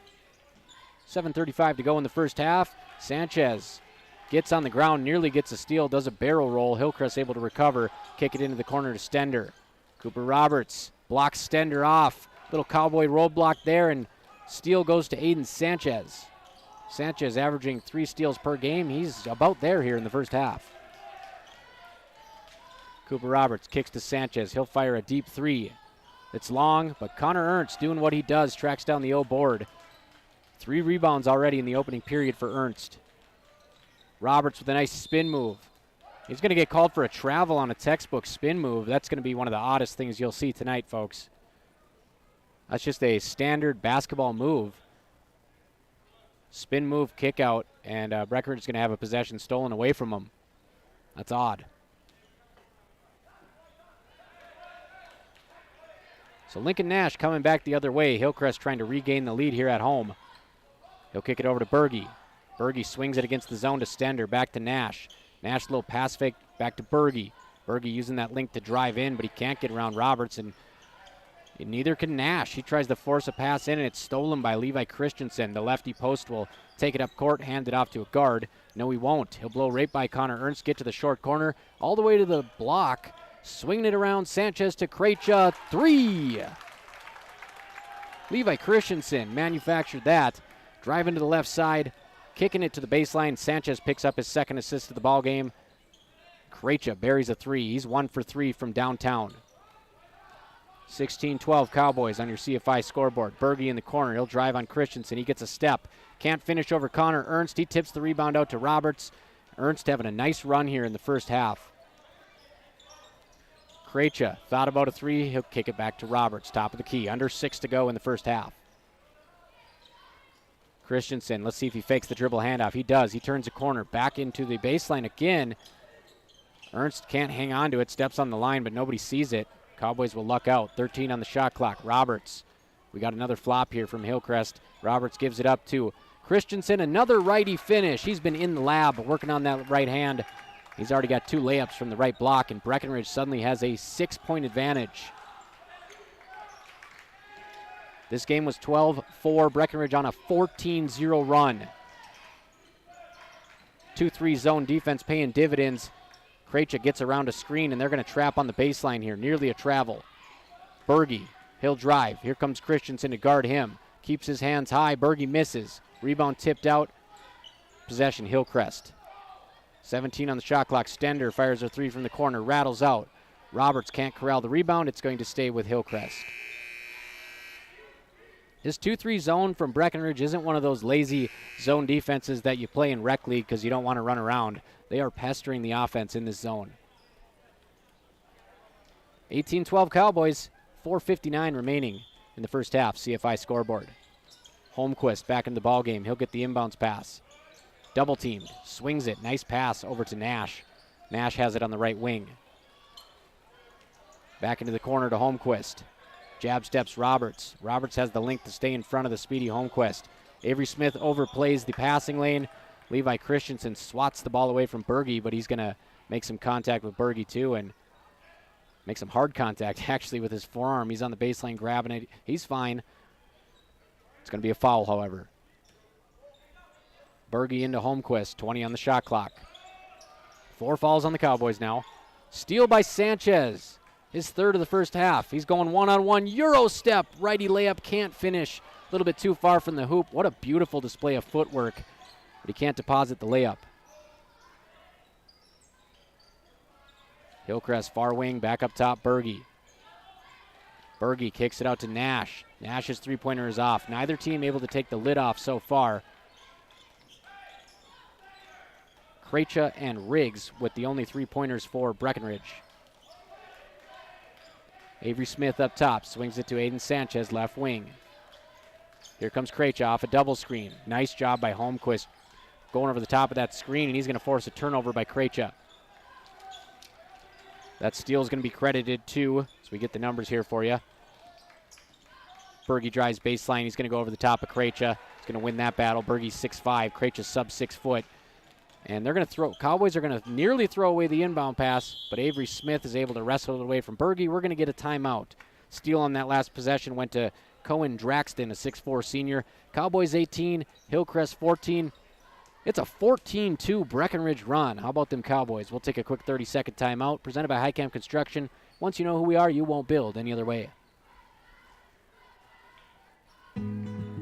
7:35 to go in the first half. Sanchez gets on the ground, nearly gets a steal, does a barrel roll. Hillcrest able to recover, kick it into the corner to Stender. Cooper Roberts blocks Stender off. Little cowboy roadblock there, and steal goes to Aiden Sanchez. Sanchez averaging 3 steals per game. He's about there here in the first half. Cooper Roberts kicks to Sanchez. He'll fire a deep 3. It's long, but Connor Ernst doing what he does, tracks down the O board. 3 rebounds already in the opening period for Ernst. Roberts with a nice spin move. He's going to get called for a travel on a textbook spin move. That's going to be one of the oddest things you'll see tonight, folks. That's just a standard basketball move. Spin move, kick out, and Breckenridge is going to have a possession stolen away from him. That's odd. So Lincoln Nash coming back the other way. Hillcrest trying to regain the lead here at home. He'll kick it over to Berge. Berge swings it against the zone to Stender. Back to Nash. Nash little pass fake back to Berge. Berge using that link to drive in, but he can't get around Roberts, and neither can Nash. He tries to force a pass in, and it's stolen by Levi Christensen. The lefty post will take it up court, hand it off to a guard. No, he won't. He'll blow right by Connor Ernst, get to the short corner, all the way to the block. Swinging it around, Sanchez to Krejci, 3. Levi Christensen manufactured that. Driving to the left side, kicking it to the baseline. Sanchez picks up his second assist of the ball game. Krejci buries a three. He's 1 for 3 from downtown. 16-12 Cowboys on your CFI scoreboard. Berge in the corner. He'll drive on Christensen. He gets a step. Can't finish over Connor Ernst. He tips the rebound out to Roberts. Ernst having a nice run here in the first half. Krejci thought about a three. He'll kick it back to Roberts. Top of the key. Under 6 to go in the first half. Christensen, let's see if he fakes the dribble handoff. He does. He turns a corner. Back into the baseline again. Ernst can't hang on to it. Steps on the line, but nobody sees it. Cowboys will luck out. 13 on the shot clock. Roberts. We got another flop here from Hillcrest. Roberts gives it up to Christensen. Another righty finish. He's been in the lab working on that right hand. He's already got 2 layups from the right block, and Breckenridge suddenly has a 6-point advantage. This game was 12-4. Breckenridge on a 14-0 run. 2-3 zone defense paying dividends. Krejci gets around a screen, and they're going to trap on the baseline here. Nearly a travel. Berge, he'll drive. Here comes Christensen to guard him. Keeps his hands high. Berge misses. Rebound tipped out. Possession, Hillcrest. 17 on the shot clock. Stender fires a three from the corner. Rattles out. Roberts can't corral the rebound. It's going to stay with Hillcrest. This 2-3 zone from Breckenridge isn't one of those lazy zone defenses that you play in rec league because you don't want to run around. They are pestering the offense in this zone. 18-12 Cowboys, 4:59 remaining in the first half. CFI scoreboard. Holmquist back in the ball game. He'll get the inbounds pass. Double teamed, swings it. Nice pass over to Nash. Nash has it on the right wing. Back into the corner to Holmquist. Jab steps Roberts. Roberts has the length to stay in front of the speedy Holmquist. Avery Smith overplays the passing lane. Levi Christensen swats the ball away from Berge, but he's going to make some contact with Berge too, and make some hard contact actually with his forearm. He's on the baseline grabbing it. He's fine. It's going to be a foul, however. Berge into Holmquist, 20 on the shot clock. 4 fouls on the Cowboys now. Steal by Sanchez. His third of the first half. He's going one-on-one. Euro step. Righty layup. Can't finish. A little bit too far from the hoop. What a beautiful display of footwork. But he can't deposit the layup. Hillcrest far wing. Back up top. Berge. Berge kicks it out to Nash. Nash's three-pointer is off. Neither team able to take the lid off so far. Krejci and Riggs with the only three-pointers for Breckenridge. Avery Smith up top, swings it to Aiden Sanchez, left wing. Here comes Krejci off a double screen. Nice job by Holmquist going over the top of that screen, and he's going to force a turnover by Krejci. That steal is going to be credited to, so we get the numbers here for you. Berge drives baseline. He's going to go over the top of Krejci. He's going to win that battle. Berge's 6'5", Krejci's sub 6 foot. And they're going to throw, Cowboys are going to nearly throw away the inbound pass, but Avery Smith is able to wrestle it away from Berge. We're going to get a timeout. Steal on that last possession went to Cohen Draxton, a 6'4 senior. Cowboys 18, Hillcrest 14. It's a 14-2 Breckenridge run. How about them Cowboys? We'll take a quick 30-second timeout. Presented by Highcamp Construction. Once you know who we are, you won't build any other way.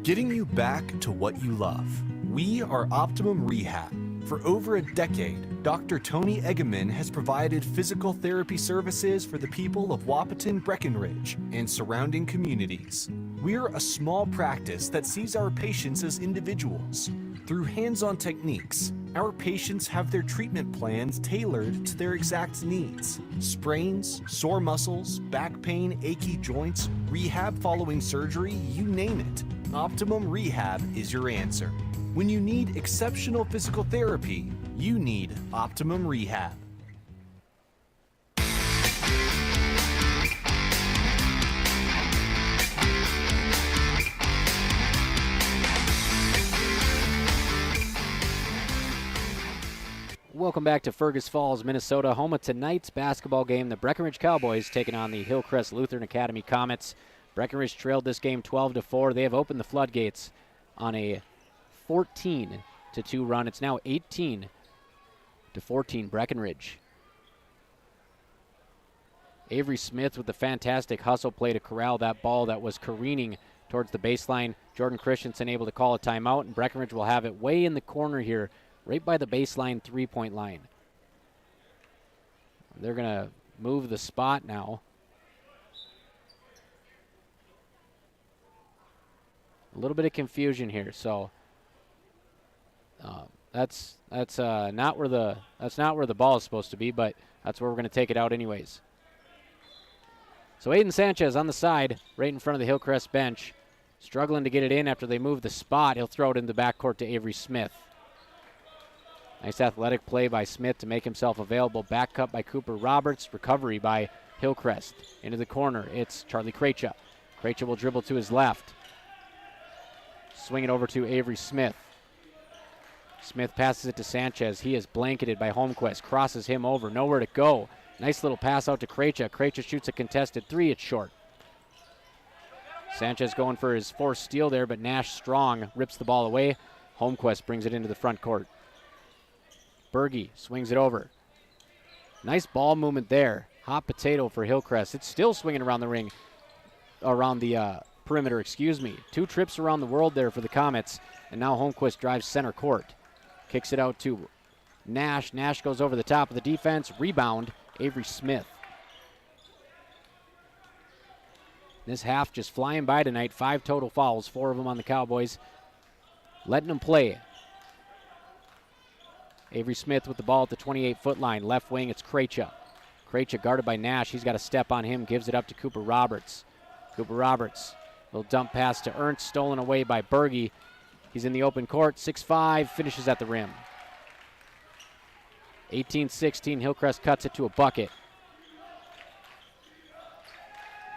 Getting you back to what you love. We are Optimum Rehab. For over a decade, Dr. Tony Eggeman has provided physical therapy services for the people of Wahpeton, Breckenridge, and surrounding communities. We're a small practice that sees our patients as individuals. Through hands-on techniques, our patients have their treatment plans tailored to their exact needs. Sprains, sore muscles, back pain, achy joints, rehab following surgery, you name it. Optimum Rehab is your answer. When you need exceptional physical therapy, you need Optimum Rehab. Welcome back to Fergus Falls, Minnesota, home of tonight's basketball game. The Breckenridge Cowboys taking on the Hillcrest Lutheran Academy Comets. Breckenridge trailed this game 12-4. They have opened the floodgates on a 14-2 run. It's now 18-14 Breckenridge. Avery Smith with the fantastic hustle play to corral that ball that was careening towards the baseline. Jordan Christensen able to call a timeout, and Breckenridge will have it way in the corner here, right by the baseline three-point line. They're going to move the spot now. A little bit of confusion here, so that's not where the ball is supposed to be, but that's where we're going to take it out anyways. So Aiden Sanchez on the side, right in front of the Hillcrest bench, struggling to get it in after they move the spot. He'll throw it in the backcourt to Avery Smith. Nice athletic play by Smith to make himself available. Back cut by Cooper Roberts. Recovery by Hillcrest. Into the corner, it's Charlie Krejcia. Krejcia will dribble to his left. Swing it over to Avery Smith. Smith passes it to Sanchez. He is blanketed by Holmquist. Crosses him over. Nowhere to go. Nice little pass out to Krejcia. Krejcia shoots a contested three. It's short. Sanchez going for his fourth steal there, but Nash strong rips the ball away. Holmquist brings it into the front court. Berge swings it over. Nice ball movement there. Hot potato for Hillcrest. It's still swinging around the ring, around the perimeter, excuse me. 2 trips around the world there for the Comets, and now Holmquist drives center court. Kicks it out to Nash. Nash goes over the top of the defense. Rebound, Avery Smith. This half just flying by tonight. 5 total fouls, 4 of them on the Cowboys. Letting them play. Avery Smith with the ball at the 28-foot line. Left wing, it's Krejcia. Krejcia guarded by Nash. He's got a step on him. Gives it up to Cooper Roberts. Cooper Roberts. Little dump pass to Ernst. Stolen away by Berge. He's in the open court. 6'5", finishes at the rim. 18-16, Hillcrest cuts it to a bucket.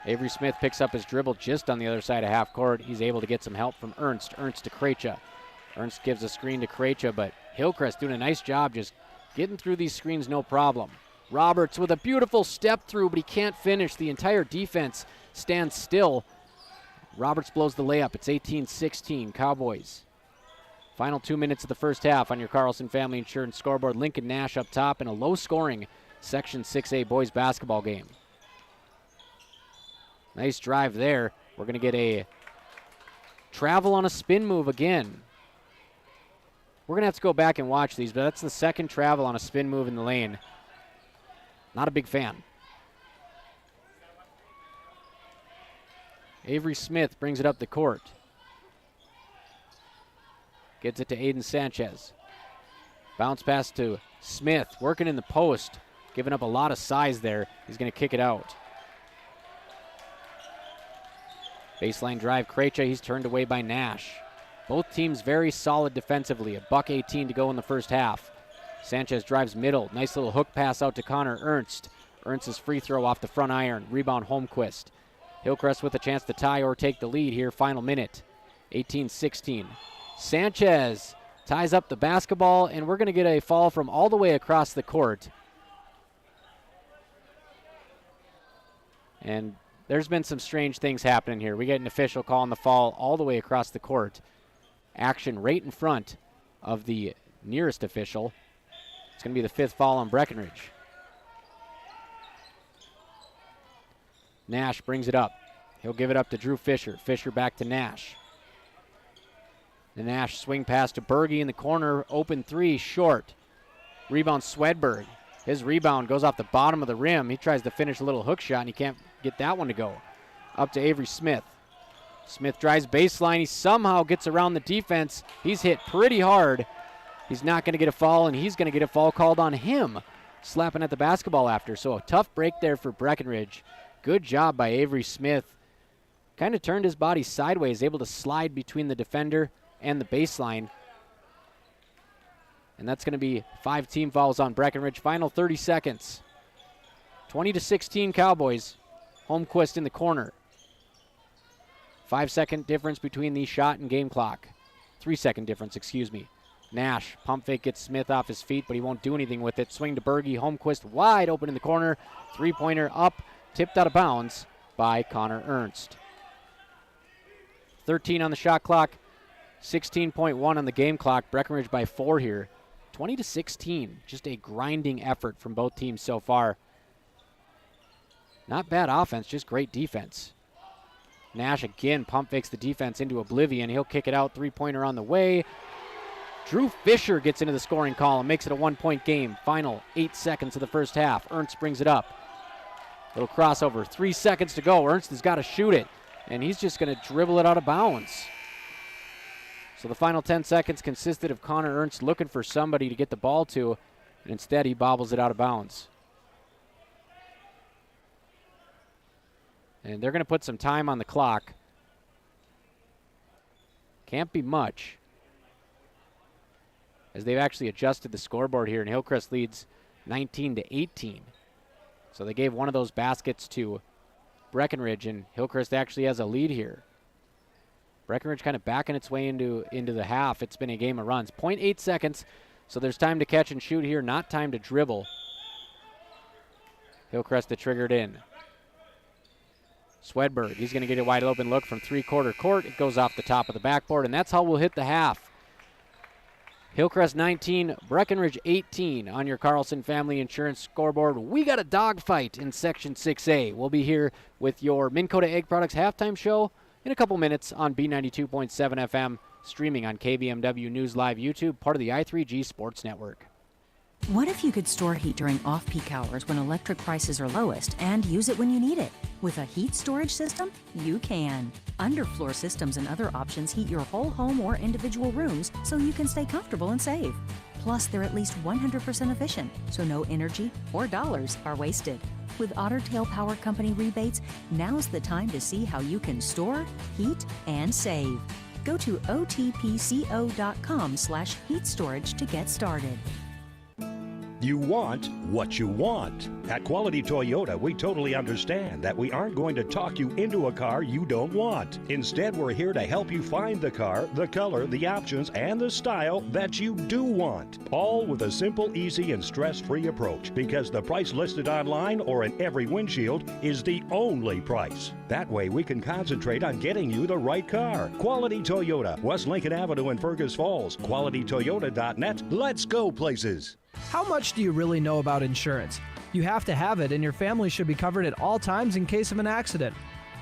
Avery Smith picks up his dribble just on the other side of half court. He's able to get some help from Ernst. Ernst to Krejcia. Ernst gives a screen to Krejcia, but Hillcrest doing a nice job just getting through these screens, no problem. Roberts with a beautiful step through, but he can't finish. The entire defense stands still. Roberts blows the layup. It's 18-16, Cowboys. Final 2 minutes of the first half on your Carlson Family Insurance scoreboard. Lincoln Nash up top in a low-scoring Section 6A boys basketball game. Nice drive there. We're going to get a travel on a spin move again. We're going to have to go back and watch these, but that's the second travel on a spin move in the lane. Not a big fan. Avery Smith brings it up the court. Gets it to Aiden Sanchez. Bounce pass to Smith, working in the post, giving up a lot of size there. He's going to kick it out. Baseline drive, Krejcia, he's turned away by Nash. Both teams very solid defensively. $1:18 to go in the first half. Sanchez drives middle. Nice little hook pass out to Connor Ernst. Ernst's free throw off the front iron. Rebound Holmquist. Hillcrest with a chance to tie or take the lead here. Final minute. 18-16. Sanchez ties up the basketball, and we're going to get a fall from all the way across the court. And there's been some strange things happening here. We get an official calling the fall all the way across the court. Action right in front of the nearest official. It's going to be the 5th foul on Breckenridge. Nash brings it up. He'll give it up to Drew Fisher. Fisher back to Nash. The Nash swing pass to Berge in the corner. Open three, short. Rebound Swedberg. His rebound goes off the bottom of the rim. He tries to finish a little hook shot, and he can't get that one to go. Up to Avery Smith. Smith drives baseline. He somehow gets around the defense. He's hit pretty hard. He's not going to get a foul, and he's going to get a foul called on him, slapping at the basketball after. So a tough break there for Breckenridge. Good job by Avery Smith. Kind of turned his body sideways, able to slide between the defender and the baseline. And that's going to be 5 team fouls on Breckenridge. Final 30 seconds. 20-16 Cowboys. Holmquist in the corner. 5-second difference between the shot and game clock. 3-second difference, excuse me. Nash, pump fake, gets Smith off his feet, but he won't do anything with it. Swing to Berge, Holmquist wide open in the corner. 3-pointer up, tipped out of bounds by Connor Ernst. 13 on the shot clock, 16.1 on the game clock. Breckenridge by 4 here. 20-16, just a grinding effort from both teams so far. Not bad offense, just great defense. Nash again pump fakes the defense into oblivion. He'll kick it out, 3-pointer on the way. Drew Fisher gets into the scoring column, makes it a 1-point game. Final 8 seconds of the first half. Ernst brings it up. Little crossover, 3 seconds to go. Ernst has got to shoot it, and he's just going to dribble it out of bounds. So the final 10 seconds consisted of Connor Ernst looking for somebody to get the ball to, and instead he bobbles it out of bounds. And they're going to put some time on the clock. Can't be much, as they've actually adjusted the scoreboard here, and Hillcrest leads 19-18. So they gave one of those baskets to Breckenridge, and Hillcrest actually has a lead here. Breckenridge kind of backing its way into the half. It's been a game of runs. 0.8 seconds, so there's time to catch and shoot here, not time to dribble. Hillcrest to trigger it in. Swedberg, he's going to get a wide open look from three-quarter court. It goes off the top of the backboard, and that's how we'll hit the half. Hillcrest 19, Breckenridge 18 on your Carlson Family Insurance scoreboard. We got a dogfight in Section 6A. We'll be here with your Minn Kota Egg Products halftime show in a couple minutes on B92.7 FM, streaming on KBMW News Live YouTube, part of the i3G Sports Network. What if you could store heat during off-peak hours when electric prices are lowest and use it when you need it? With a heat storage system, you can. Underfloor systems and other options heat your whole home or individual rooms so you can stay comfortable and save. Plus, they're at least 100% efficient, so no energy or dollars are wasted. With Otter Tail Power Company rebates, now's the time to see how you can store, heat, and save. Go to otpco.com/heat storage to get started. You want what you want. At Quality Toyota, we totally understand that we aren't going to talk you into a car you don't want. Instead, we're here to help you find the car, the color, the options, and the style that you do want. All with a simple, easy, and stress-free approach, because the price listed online or in every windshield is the only price. That way, we can concentrate on getting you the right car. Quality Toyota, West Lincoln Avenue in Fergus Falls. QualityToyota.net. Let's go places. How much do you really know about insurance? You have to have it, and your family should be covered at all times in case of an accident.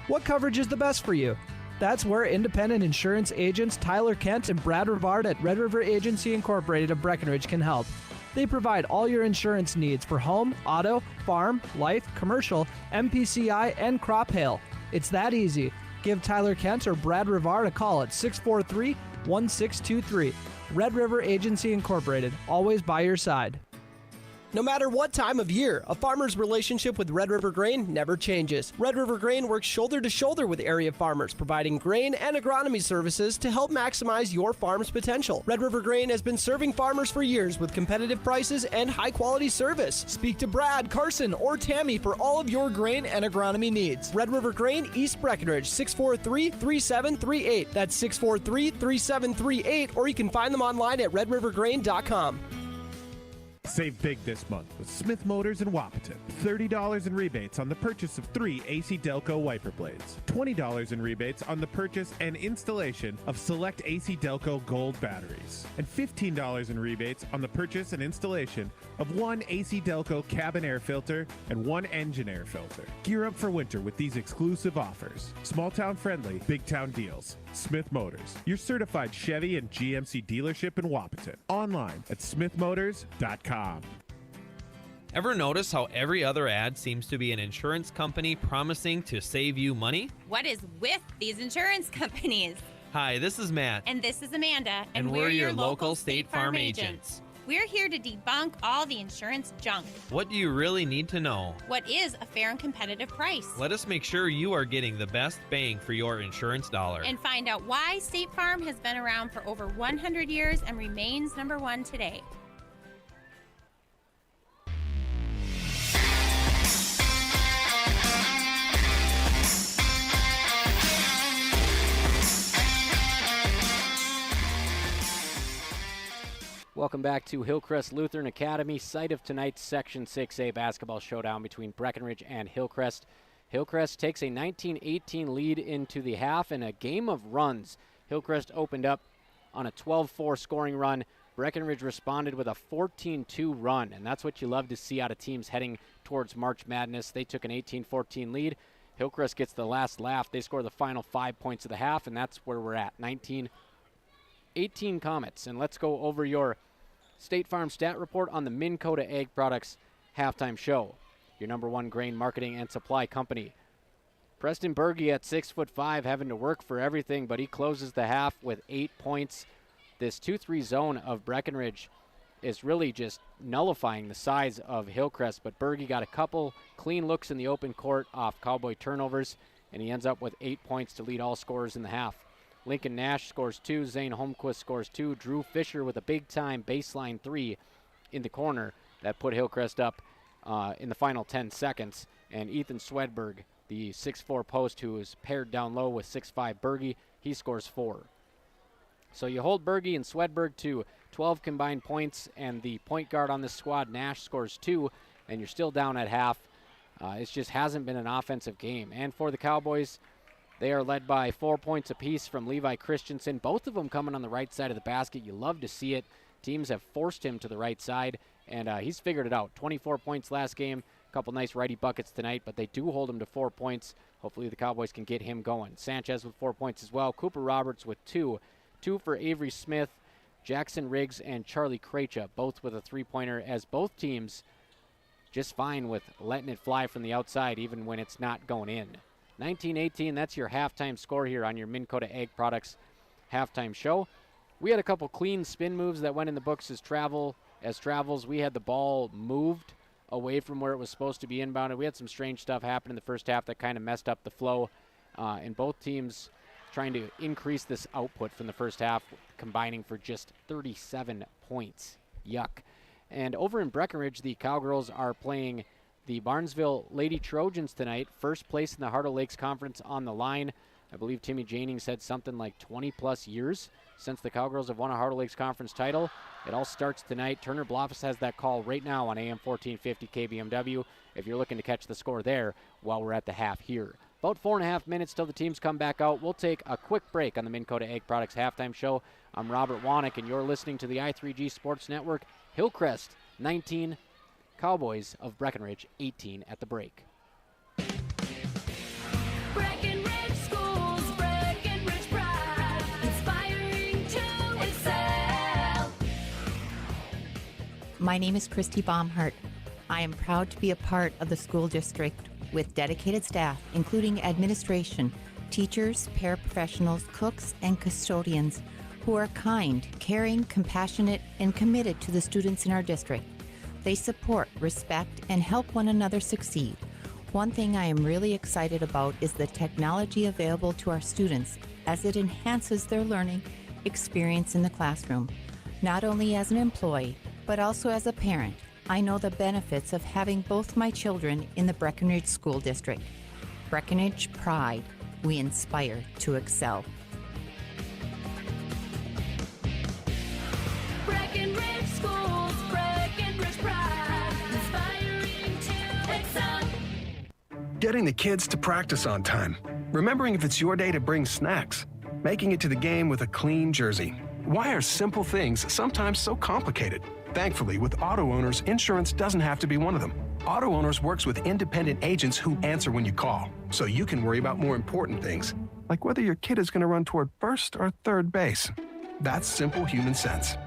What coverage is the best for you? That's where independent insurance agents Tyler Kent and Brad Rivard at Red River Agency Incorporated of Breckenridge can help. They provide all your insurance needs for home, auto, farm, life, commercial, MPCI, and crop hail. It's that easy. Give Tyler Kent or Brad Rivard a call at 643-1623. Red River Agency Incorporated, always by your side. No matter what time of year, a farmer's relationship with Red River Grain never changes. Red River Grain works shoulder to shoulder with area farmers, providing grain and agronomy services to help maximize your farm's potential. Red River Grain has been serving farmers for years with competitive prices and high-quality service. Speak to Brad, Carson, or Tammy for all of your grain and agronomy needs. Red River Grain, East Breckenridge, 643-3738. That's 643-3738, or you can find them online at redrivergrain.com. Save big this month with Smith Motors in Wapaton. $30 in rebates on the purchase of 3 AC Delco wiper blades. $20 in rebates on the purchase and installation of select AC Delco Gold batteries. And $15 in rebates on the purchase and installation of 1 AC Delco cabin air filter and 1 engine air filter. Gear up for winter with these exclusive offers. Small town friendly, big town deals. Smith Motors, your certified Chevy and GMC dealership in Wapaton. Online at smithmotors.com. Ever notice how every other ad seems to be an insurance company promising to save you money? What is with these insurance companies? Hi, this is Matt. And this is Amanda. And we're your local State Farm agents. We're here to debunk all the insurance junk. What do you really need to know? What is a fair and competitive price? Let us make sure you are getting the best bang for your insurance dollar. And find out why State Farm has been around for over 100 years and remains number one today. Welcome back to Hillcrest Lutheran Academy, site of tonight's Section 6A basketball showdown between Breckenridge and Hillcrest. Hillcrest takes a 19-18 lead into the half in a game of runs. Hillcrest opened up on a 12-4 scoring run. Breckenridge responded with a 14-2 run, and that's what you love to see out of teams heading towards March Madness. They took an 18-14 lead. Hillcrest gets the last laugh. They score the final 5 points of the half, and that's where we're at, 19-18 18 Comets. And let's go over your State Farm stat report on the Minn Kota Ag Products halftime show. Your number one grain marketing and supply company. Preston Berge at 6'5", having to work for everything, but he closes the half with 8 points. This 2-3 zone of Breckenridge is really just nullifying the size of Hillcrest, but Berge got a couple clean looks in the open court off Cowboy turnovers, and he ends up with 8 points to lead all scorers in the half. Lincoln Nash scores 2, Zane Holmquist scores 2, Drew Fisher with a big-time baseline 3 in the corner that put Hillcrest up in the final 10 seconds, and Ethan Swedberg, the 6'4" post who is paired down low with 6'5" Berge, he scores 4. So you hold Berge and Swedberg to 12 combined points, and the point guard on this squad, Nash, scores 2, and you're still down at half. It just hasn't been an offensive game. And for the Cowboys, they are led by 4 points apiece from Levi Christensen, both of them coming on the right side of the basket. You love to see it. Teams have forced him to the right side, and he's figured it out. 24 points last game. Couple nice righty buckets tonight, but they do hold him to 4 points. Hopefully the Cowboys can get him going. Sanchez with 4 points as well. Cooper Roberts with 2. 2 for Avery Smith, Jackson Riggs, and Charlie Krejcia, both with a three-pointer, as both teams just fine with letting it fly from the outside even when it's not going in. 19-18, that's your halftime score here on your Minn Kota Ag Products halftime show. We had a couple clean spin moves that went in the books as travels. We had the ball moved away from where it was supposed to be inbounded. We had some strange stuff happen in the first half that kind of messed up the flow, and both teams trying to increase this output from the first half, combining for just 37 points. Yuck. And over in Breckenridge, the Cowgirls are playing the Barnesville Lady Trojans tonight. First place in the Heart of Lakes Conference on the line. I believe Timmy Janning said something like 20-plus years since the Cowgirls have won a Heart of Lakes Conference title. It all starts tonight. Turner Bluffs has that call right now on AM 1450 KBMW if you're looking to catch the score there while we're at the half here. About 4.5 minutes till the teams come back out. We'll take a quick break on the Minn Kota Ag Products halftime show. I'm Robert Wanick, and you're listening to the I3G Sports Network. Hillcrest 19, Cowboys of Breckenridge 18 at the break. Breckenridge Schools, Breckenridge pride, inspiring to excel. My name is Christy Baumhart. I am proud to be a part of the school district with dedicated staff, including administration, teachers, paraprofessionals, cooks, and custodians who are kind, caring, compassionate, and committed to the students in our district. They support, respect, and help one another succeed. One thing I am really excited about is the technology available to our students as it enhances their learning experience in the classroom. Not only as an employee, but also as a parent, I know the benefits of having both my children in the Breckenridge School District. Breckenridge Pride. We inspire to excel. Breckenridge Schools, Breckenridge pride, inspiring to excel. Getting the kids to practice on time. Remembering if it's your day to bring snacks. Making it to the game with a clean jersey. Why are simple things sometimes so complicated? Thankfully, with Auto Owners, insurance doesn't have to be one of them. Auto Owners works with independent agents who answer when you call, so you can worry about more important things, like whether your kid is going to run toward first or third base. That's simple human sense.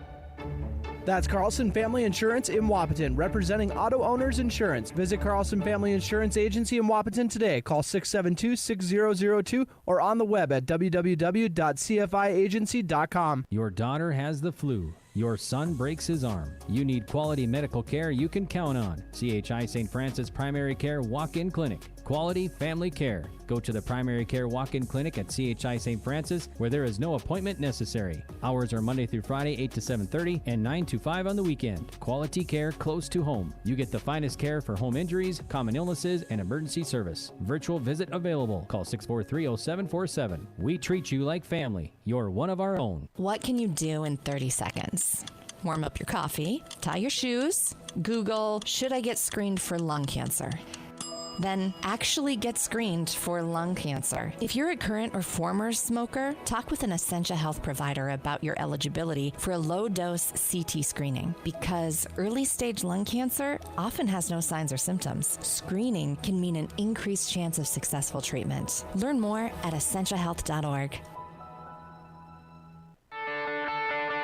That's Carlson Family Insurance in Wapaton, representing Auto Owners Insurance. Visit Carlson Family Insurance Agency in Wapaton today. Call 672-6002 or on the web at www.cfiagency.com. Your daughter has the flu. Your son breaks his arm. You need quality medical care you can count on. CHI St. Francis Primary Care Walk-In Clinic. Quality family care. Go to the Primary Care Walk-In Clinic at CHI St. Francis, where there is no appointment necessary. Hours are Monday through Friday, 8 to 7:30 and 9 to 5 on the weekend. Quality care close to home. You get the finest care for home injuries, common illnesses, and emergency service. Virtual visit available. Call 643-0747. We treat you like family. You're one of our own. What can you do in 30 seconds? Warm up your coffee, tie your shoes, Google, should I get screened for lung cancer? Then actually get screened for lung cancer. If you're a current or former smoker, talk with an Essentia Health provider about your eligibility for a low-dose CT screening, because early-stage lung cancer often has no signs or symptoms. Screening can mean an increased chance of successful treatment. Learn more at essentiahealth.org.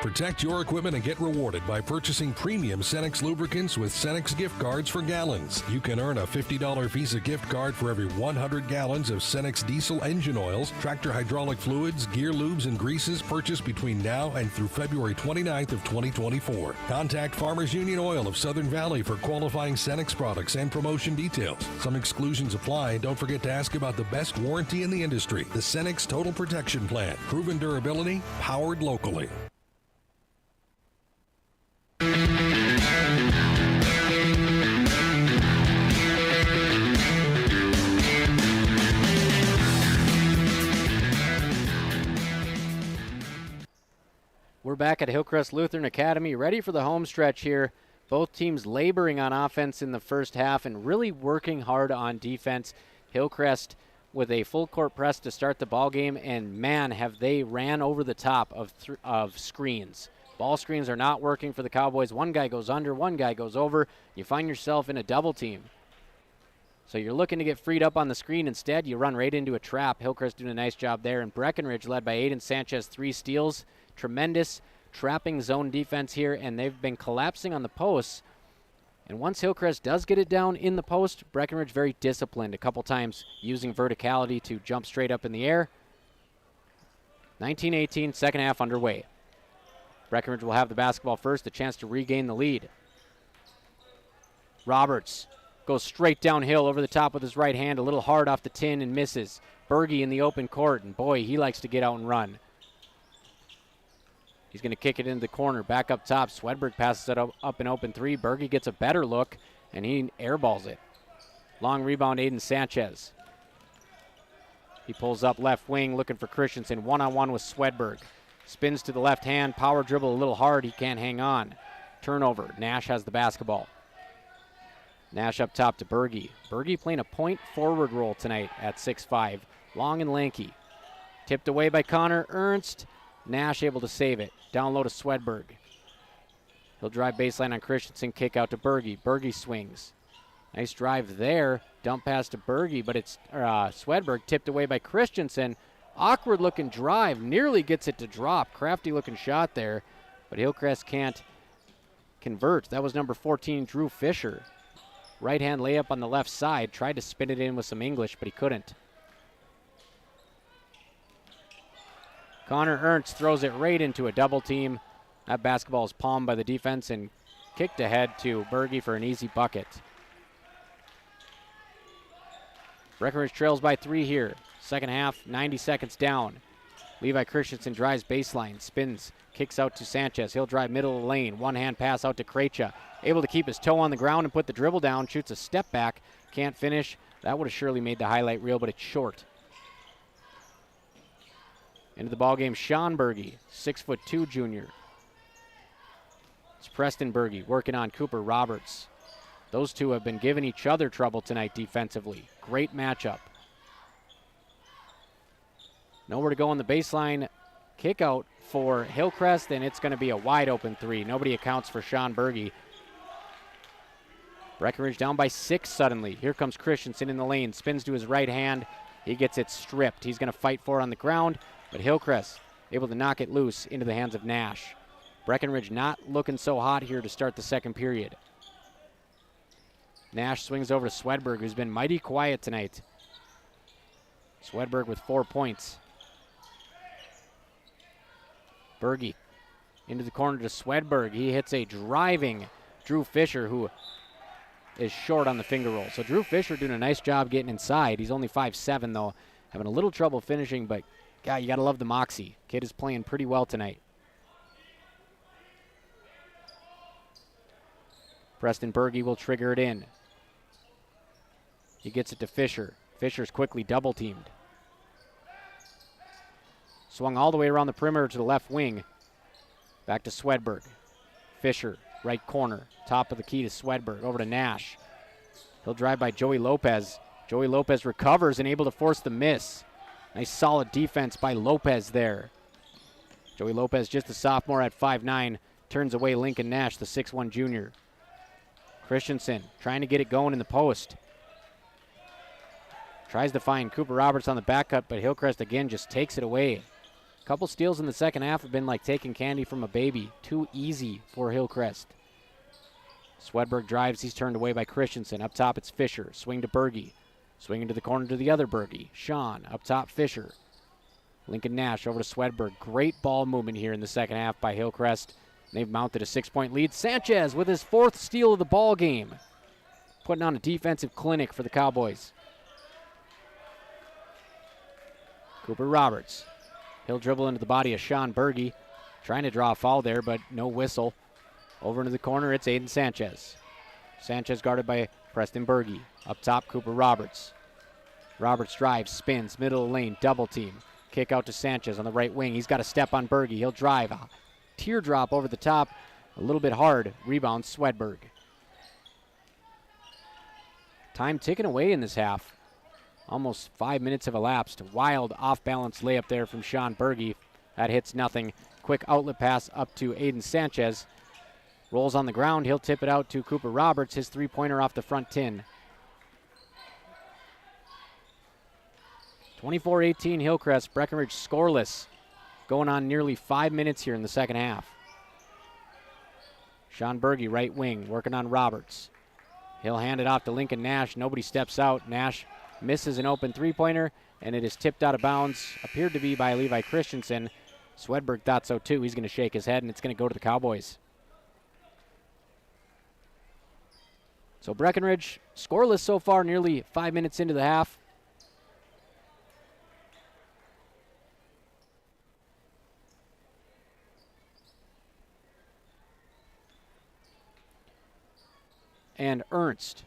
Protect your equipment and get rewarded by purchasing premium Cenex lubricants with Cenex gift cards for gallons. You can earn a $50 Visa gift card for every 100 gallons of Cenex diesel engine oils, tractor hydraulic fluids, gear lubes, and greases purchased between now and through February 29th of 2024. Contact Farmers Union Oil of Southern Valley for qualifying Cenex products and promotion details. Some exclusions apply, and don't forget to ask about the best warranty in the industry, the Cenex Total Protection Plan. Proven durability, powered locally. We're back at Hillcrest Lutheran Academy, ready for the home stretch here. Both teams laboring on offense in the first half and really working hard on defense. Hillcrest with a full court press to start the ball game, and man, have they ran over the top of screens. Ball screens are not working for the Cowboys. One guy goes under, one guy goes over. You find yourself in a double team. So you're looking to get freed up on the screen. Instead, you run right into a trap. Hillcrest doing a nice job there. And Breckenridge, led by Aiden Sanchez, 3 steals. Tremendous trapping zone defense here, and they've been collapsing on the posts. And once Hillcrest does get it down in the post, Breckenridge very disciplined, a couple times using verticality to jump straight up in the air. 19-18, second half underway. Breckenridge will have the basketball first, a chance to regain the lead. Roberts goes straight downhill over the top with his right hand, a little hard off the tin and misses. Berge in the open court, and boy, he likes to get out and run. He's going to kick it into the corner, back up top. Swedberg passes it up an open three. Berge gets a better look, and he airballs it. Long rebound, Aiden Sanchez. He pulls up left wing, looking for Christensen. One-on-one with Swedberg. Spins to the left hand, power dribble a little hard. He can't hang on. Turnover. Nash has the basketball. Nash up top to Berge. Berge playing a point forward role tonight at 6'5". Long and lanky. Tipped away by Connor Ernst. Nash able to save it. Down low to Swedberg. He'll drive baseline on Christensen, kick out to Berge. Berge swings. Nice drive there. Dump pass to Berge, but it's Swedberg tipped away by Christensen. Awkward looking drive. Nearly gets it to drop. Crafty looking shot there, but Hillcrest can't convert. That was number 14, Drew Fisher. Right hand layup on the left side. Tried to spin it in with some English, but he couldn't. Connor Ernst throws it right into a double team. That basketball is palmed by the defense and kicked ahead to Berge for an easy bucket. Breckenridge trails by 3 here. Second half, 90 seconds down. Levi Christensen drives baseline, spins, kicks out to Sanchez. He'll drive middle of the lane. One-hand pass out to Krejcia. Able to keep his toe on the ground and put the dribble down. Shoots a step back. Can't finish. That would have surely made the highlight reel, but it's short. Into the ballgame, Sean Berge, 6'2" junior. It's Preston Berge working on Cooper Roberts. Those two have been giving each other trouble tonight defensively. Great matchup. Nowhere to go on the baseline. Kick out for Hillcrest, and it's going to be a wide open 3. Nobody accounts for Sean Berge. Breckenridge down by 6 suddenly. Here comes Christensen in the lane. Spins to his right hand. He gets it stripped. He's going to fight for it on the ground. But Hillcrest able to knock it loose into the hands of Nash. Breckenridge not looking so hot here to start the second period. Nash swings over to Swedberg, who's been mighty quiet tonight. Swedberg with 4 points. Berge into the corner to Swedberg. He hits a driving Drew Fisher, who is short on the finger roll. So Drew Fisher doing a nice job getting inside. He's only 5'7", though. Having a little trouble finishing, but God, you got to love the moxie. Kid is playing pretty well tonight. Preston Berge will trigger it in. He gets it to Fisher. Fisher's quickly double teamed. Swung all the way around the perimeter to the left wing. Back to Swedberg. Fisher, right corner. Top of the key to Swedberg. Over to Nash. He'll drive by Joey Lopez. Joey Lopez recovers and able to force the miss. Nice solid defense by Lopez there. Joey Lopez, just a sophomore at 5'9", turns away Lincoln Nash, the 6'1" junior. Christensen trying to get it going in the post. Tries to find Cooper Roberts on the back cut, but Hillcrest again just takes it away. Couple steals in the second half have been like taking candy from a baby. Too easy for Hillcrest. Swedberg drives. He's turned away by Christensen. Up top, it's Fisher. Swing to Berge. Swing into the corner to the other Berge. Sean, up top, Fisher. Lincoln Nash over to Swedberg. Great ball movement here in the second half by Hillcrest. They've mounted a 6-point lead. Sanchez with his 4th steal of the ball game. Putting on a defensive clinic for the Cowboys. Cooper Roberts. He'll dribble into the body of Sean Berge. Trying to draw a foul there, but no whistle. Over into the corner, it's Aiden Sanchez. Sanchez guarded by Preston Berge. Up top, Cooper Roberts. Roberts drives, spins, middle of the lane, double team. Kick out to Sanchez on the right wing. He's got a step on Berge. He'll drive. A teardrop over the top. A little bit hard. Rebound, Swedberg. Time ticking away in this half. Almost 5 minutes have elapsed. Wild off-balance layup there from Sean Berge. That hits nothing. Quick outlet pass up to Aiden Sanchez. Rolls on the ground. He'll tip it out to Cooper Roberts. His three-pointer off the front tin. 24-18 Hillcrest. Breckenridge scoreless. Going on nearly 5 minutes here in the second half. Sean Berge, right wing, working on Roberts. He'll hand it off to Lincoln Nash. Nobody steps out. Nash misses an open three-pointer, and it is tipped out of bounds. Appeared to be by Levi Christensen. Swedberg thought so too. He's going to shake his head, and it's going to go to the Cowboys. So Breckenridge scoreless so far, nearly 5 minutes into the half. And Ernst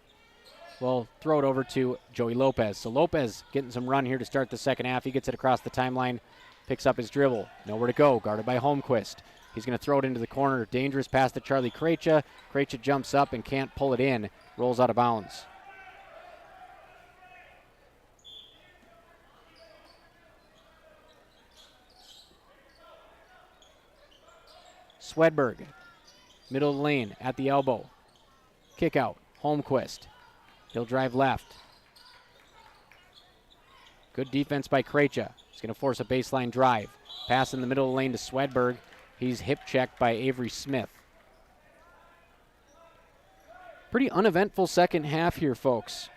will throw it over to Joey Lopez. So Lopez getting some run here to start the second half. He gets it across the timeline, picks up his dribble. Nowhere to go, guarded by Holmquist. He's going to throw it into the corner. Dangerous pass to Charlie Krejcia. Krejcia jumps up and can't pull it in. Rolls out of bounds. Swedberg, middle of the lane, at the elbow. Kick out, Holmquist. He'll drive left. Good defense by Krejcia. He's going to force a baseline drive. Pass in the middle of the lane to Swedberg. He's hip checked by Avery Smith. Pretty uneventful second half here, folks.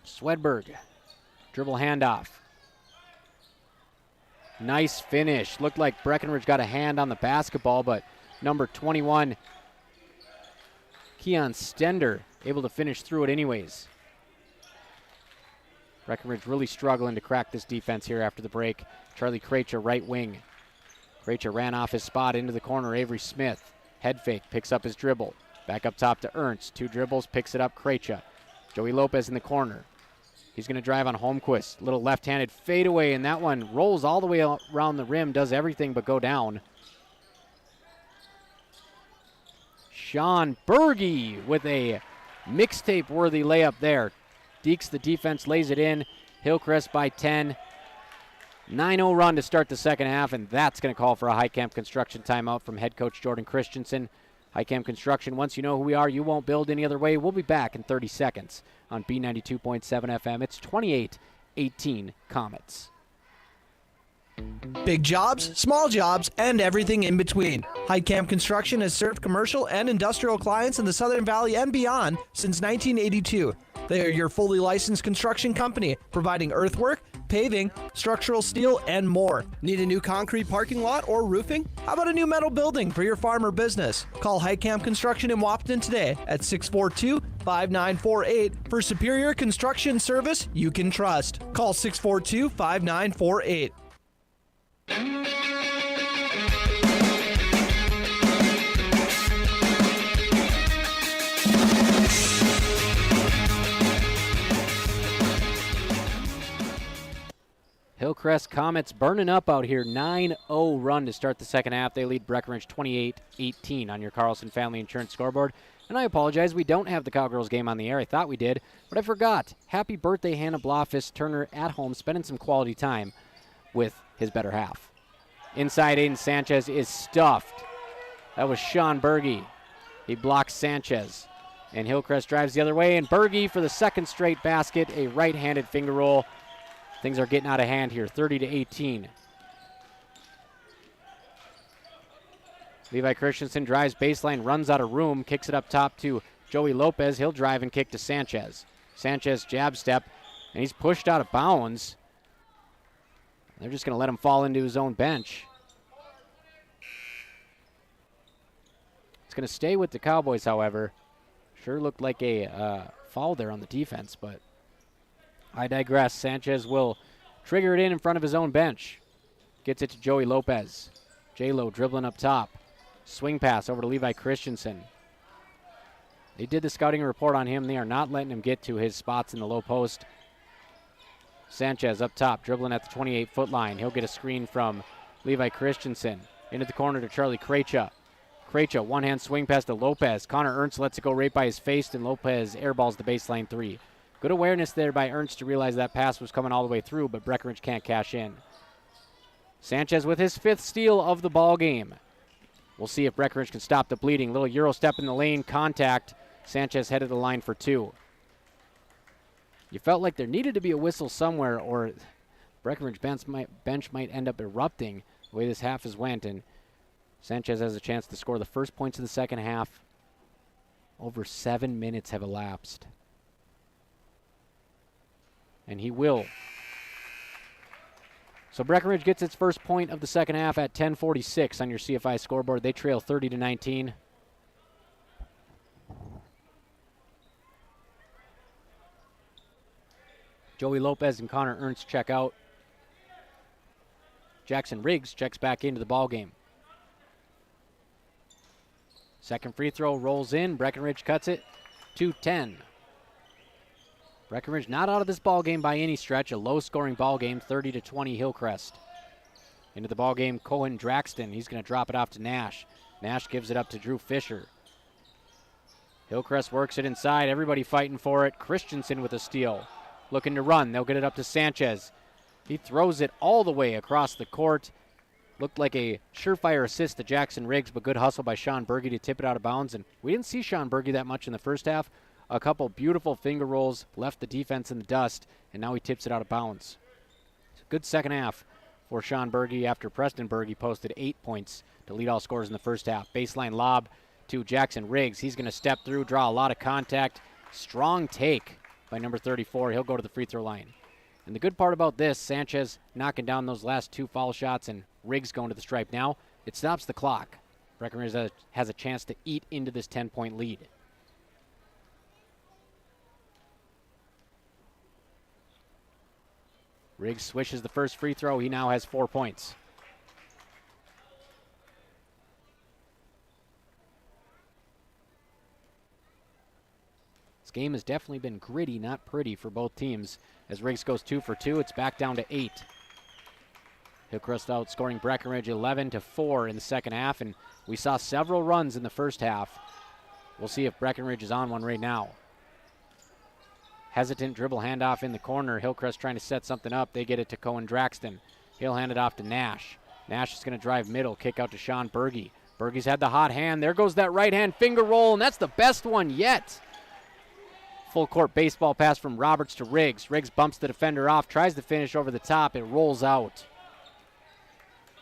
Swedberg, dribble handoff. Nice finish. Looked like Breckenridge got a hand on the basketball, but number 21, Keon Stender, able to finish through it anyways. Breckenridge really struggling to crack this defense here after the break. Charlie Krejcia, right wing. Krejcia ran off his spot into the corner. Avery Smith, head fake, picks up his dribble. Back up top to Ernst. 2 dribbles, picks it up, Krejcia. Joey Lopez in the corner. He's going to drive on Holmquist. Little left-handed fadeaway, and that one rolls all the way around the rim, does everything but go down. Sean Berge with a mixtape-worthy layup there. Deeks the defense, lays it in. Hillcrest by 10. 9-0 run to start the second half, and that's going to call for a Highcamp Construction timeout from head coach Jordan Christensen. Highcamp Construction, once you know who we are, you won't build any other way. We'll be back in 30 seconds on B92.7 FM. It's 28-18 Comets. Big jobs, small jobs, and everything in between. Highcamp Construction has served commercial and industrial clients in the Southern Valley and beyond since 1982. They are your fully licensed construction company, providing earthwork, paving, structural steel, and more. Need a new concrete parking lot or roofing? How about a new metal building for your farm or business? Call Highcamp Construction in Wahpeton today at 642-5948 for superior construction service you can trust. Call 642-5948. Hillcrest Comets burning up out here. 9-0 run to start the second half. They lead Breckenridge 28-18 on your Carlson Family Insurance scoreboard. And I apologize, we don't have the Cowgirls game on the air. I thought we did, but I forgot. Happy birthday, Hannah Blofis Turner at home, spending some quality time with his better half. Inside, Aiden Sanchez is stuffed. That was Sean Berge. He blocks Sanchez. And Hillcrest drives the other way, and Berge for the second straight basket, a right-handed finger roll. Things are getting out of hand here, 30-18. Levi Christensen drives baseline, runs out of room, kicks it up top to Joey Lopez. He'll drive and kick to Sanchez. Sanchez jab step, and he's pushed out of bounds. They're just going to let him fall into his own bench. It's going to stay with the Cowboys, however. Sure looked like a foul there on the defense, but I digress. Sanchez will trigger it in front of his own bench. Gets it to Joey Lopez. J-Lo dribbling up top. Swing pass over to Levi Christensen. They did the scouting report on him. They are not letting him get to his spots in the low post. Sanchez up top, dribbling at the 28-foot line. He'll get a screen from Levi Christensen. Into the corner to Charlie Krejci. Krejci, one-hand swing pass to Lopez. Connor Ernst lets it go right by his face, and Lopez airballs the baseline three. Good awareness there by Ernst to realize that pass was coming all the way through, but Breckenridge can't cash in. Sanchez with his 5th steal of the ball game. We'll see if Breckenridge can stop the bleeding. Little Euro step in the lane, contact. Sanchez headed the line for 2. You felt like there needed to be a whistle somewhere, or Breckenridge bench might end up erupting the way this half has went, and Sanchez has a chance to score the first points of the second half. Over 7 minutes have elapsed. And he will. So Breckenridge gets its first point of the second half at 10:46 on your CFI scoreboard. They trail 30-19. Joey Lopez and Connor Ernst check out. Jackson Riggs checks back into the ball game. Second free throw rolls in. Breckenridge cuts it to 10. Breckenridge not out of this ball game by any stretch. A low-scoring ball game, 30-20 Hillcrest. Into the ball game, Cohen Draxton. He's going to drop it off to Nash. Nash gives it up to Drew Fisher. Hillcrest works it inside. Everybody fighting for it. Christensen with a steal. Looking to run. They'll get it up to Sanchez. He throws it all the way across the court. Looked like a surefire assist to Jackson Riggs, but good hustle by Sean Berge to tip it out of bounds. And we didn't see Sean Berge that much in the first half. A couple beautiful finger rolls, left the defense in the dust, and now he tips it out of bounds. It's a good second half for Sean Berge after Preston Berge posted 8 points to lead all scorers in the first half. Baseline lob to Jackson Riggs. He's going to step through, draw a lot of contact. Strong take by number 34. He'll go to the free throw line. And the good part about this, Sanchez knocking down those last 2 foul shots and Riggs going to the stripe now, it stops the clock. Breckenridge has a chance to eat into this 10-point lead. Riggs swishes the first free throw. He now has 4 points. This game has definitely been gritty, not pretty for both teams. As Riggs goes 2 for 2, it's back down to 8. Hillcrest outscoring Breckenridge 11-4 in the second half, and we saw several runs in the first half. We'll see if Breckenridge is on one right now. Hesitant dribble handoff in the corner. Hillcrest trying to set something up. They get it to Cohen Draxton. He'll hand it off to Nash. Nash is going to drive middle, kick out to Sean Berge. Berge's had the hot hand. There goes that right hand finger roll, and that's the best one yet. Full court baseball pass from Roberts to Riggs. Riggs bumps the defender off, tries to finish over the top. It rolls out.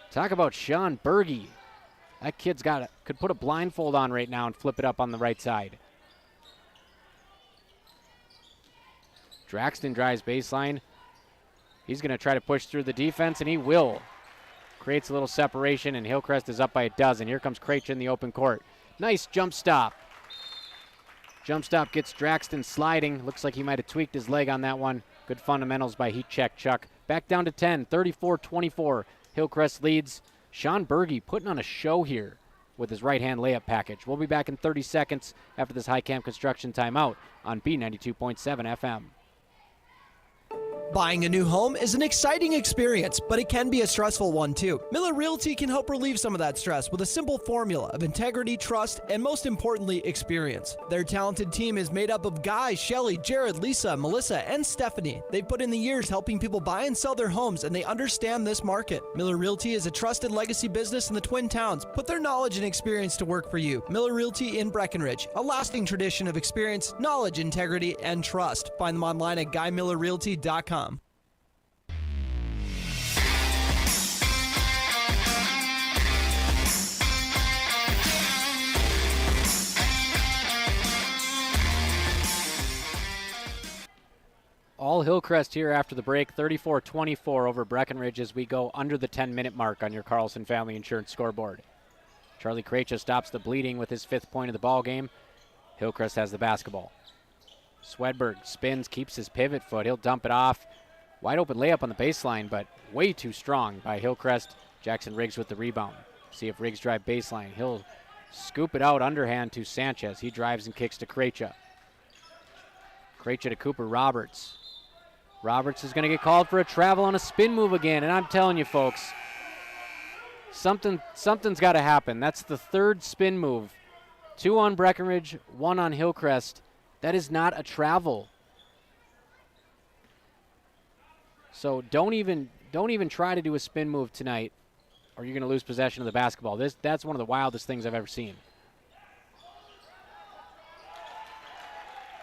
Talk about Sean Berge. That kid's could put a blindfold on right now and flip it up on the right side. Draxton drives baseline. He's going to try to push through the defense, and he will. Creates a little separation, and Hillcrest is up by a dozen. Here comes Krejci in the open court. Nice jump stop. Jump stop gets Draxton sliding. Looks like he might have tweaked his leg on that one. Good fundamentals by Heat Check Chuck. Back down to 10, 34-24. Hillcrest leads. Sean Berge putting on a show here with his right-hand layup package. We'll be back in 30 seconds after this High Camp Construction timeout on B92.7 FM. Buying a new home is an exciting experience, but it can be a stressful one too. Miller Realty can help relieve some of that stress with a simple formula of integrity, trust, and most importantly, experience. Their talented team is made up of Guy, Shelly, Jared, Lisa, Melissa, and Stephanie. They've put in the years helping people buy and sell their homes, and they understand this market. Miller Realty is a trusted legacy business in the Twin Towns. Put their knowledge and experience to work for you. Miller Realty in Breckenridge, a lasting tradition of experience, knowledge, integrity, and trust. Find them online at GuyMillerRealty.com. All Hillcrest here after the break, 34-24 over Breckenridge as we go under the 10-minute mark on your Carlson Family Insurance scoreboard. Charlie Krejci stops the bleeding with his 5th point of the ball game. Hillcrest has the basketball. Swedberg spins, keeps his pivot foot. He'll dump it off. Wide open layup on the baseline, but way too strong by Hillcrest. Jackson Riggs with the rebound. See if Riggs drive baseline. He'll scoop it out underhand to Sanchez. He drives and kicks to Krejci. Krejci to Cooper Roberts. Roberts is going to get called for a travel on a spin move again, and I'm telling you, folks, something's got to happen. That's the 3rd spin move. 2 on Breckenridge, 1 on Hillcrest. That is not a travel. So don't even try to do a spin move tonight, or you're going to lose possession of the basketball. That's one of the wildest things I've ever seen.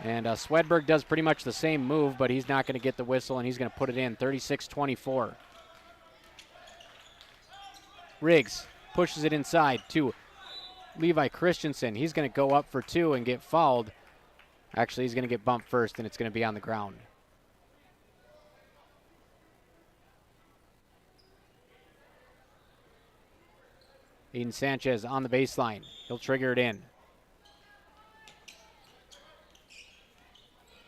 And Swedberg does pretty much the same move, but he's not going to get the whistle, and he's going to put it in, 36-24. Riggs pushes it inside to Levi Christensen. He's going to go up for 2 and get fouled. Actually, he's going to get bumped first, and it's going to be on the ground. Aiden Sanchez on the baseline. He'll trigger it in.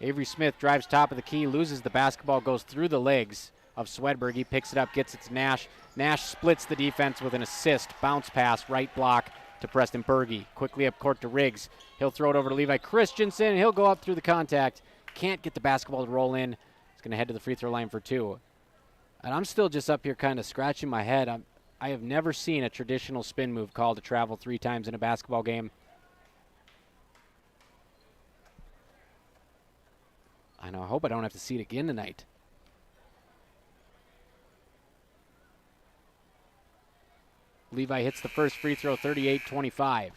Avery Smith drives top of the key, loses the basketball, goes through the legs of Swedberg. He picks it up, gets it to Nash. Nash splits the defense with an assist. Bounce pass, right block to Preston Berge. Quickly up court to Riggs. He'll throw it over to Levi Christensen. He'll go up through the contact. Can't get the basketball to roll in. He's going to head to the free throw line for 2. And I'm still just up here kind of scratching my head. I have never seen a traditional spin move called to travel 3 times in a basketball game. I know. I hope I don't have to see it again tonight. Levi hits the first free throw, 38-25.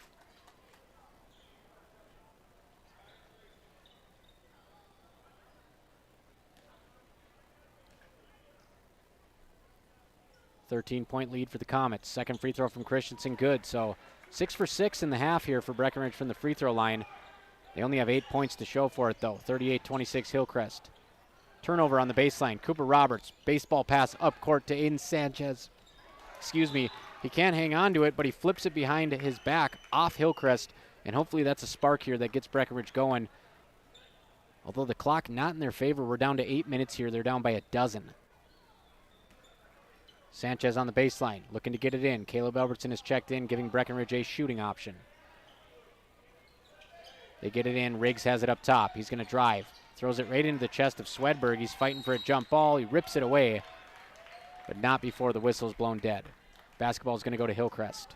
.point lead for the Comets. Second free throw from Christensen, good. So 6 for 6 in the half here for Breckenridge from the free throw line. They only have 8 points to show for it, though. 38-26 Hillcrest. Turnover on the baseline. Cooper Roberts. Baseball pass up court to Aiden Sanchez. Excuse me. He can't hang on to it, but he flips it behind his back off Hillcrest, and hopefully that's a spark here that gets Breckenridge going. Although the clock not in their favor. We're down to 8 minutes here. They're down by a dozen. Sanchez on the baseline, looking to get it in. Caleb Albertson is checked in, giving Breckenridge a shooting option. They get it in. Riggs has it up top. He's going to drive. Throws it right into the chest of Swedberg. He's fighting for a jump ball. He rips it away, but not before the whistle's blown dead. Basketball is going to go to Hillcrest.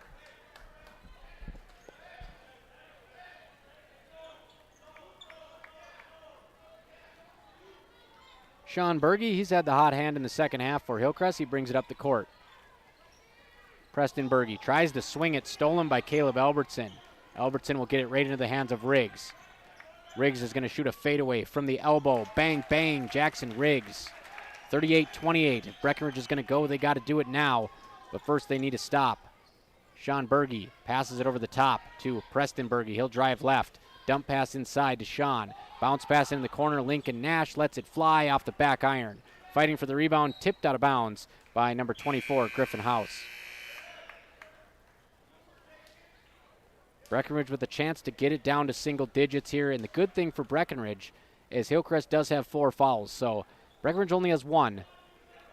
Sean Berge, he's had the hot hand in the second half for Hillcrest. He brings it up the court. Preston Berge tries to swing it, stolen by Caleb Albertson. Albertson will get it right into the hands of Riggs. Riggs is going to shoot a fadeaway from the elbow. Bang, bang, Jackson Riggs. 38-28. If Breckenridge is going to go, they got to do it now. But first they need to stop. Sean Berge passes it over the top to Preston Berge. He'll drive left. Dump pass inside to Sean. Bounce pass in the corner. Lincoln Nash lets it fly off the back iron. Fighting for the rebound, tipped out of bounds by number 24, Griffin House. Breckenridge with a chance to get it down to single digits here. And the good thing for Breckenridge is Hillcrest does have 4 fouls. So Breckenridge only has 1.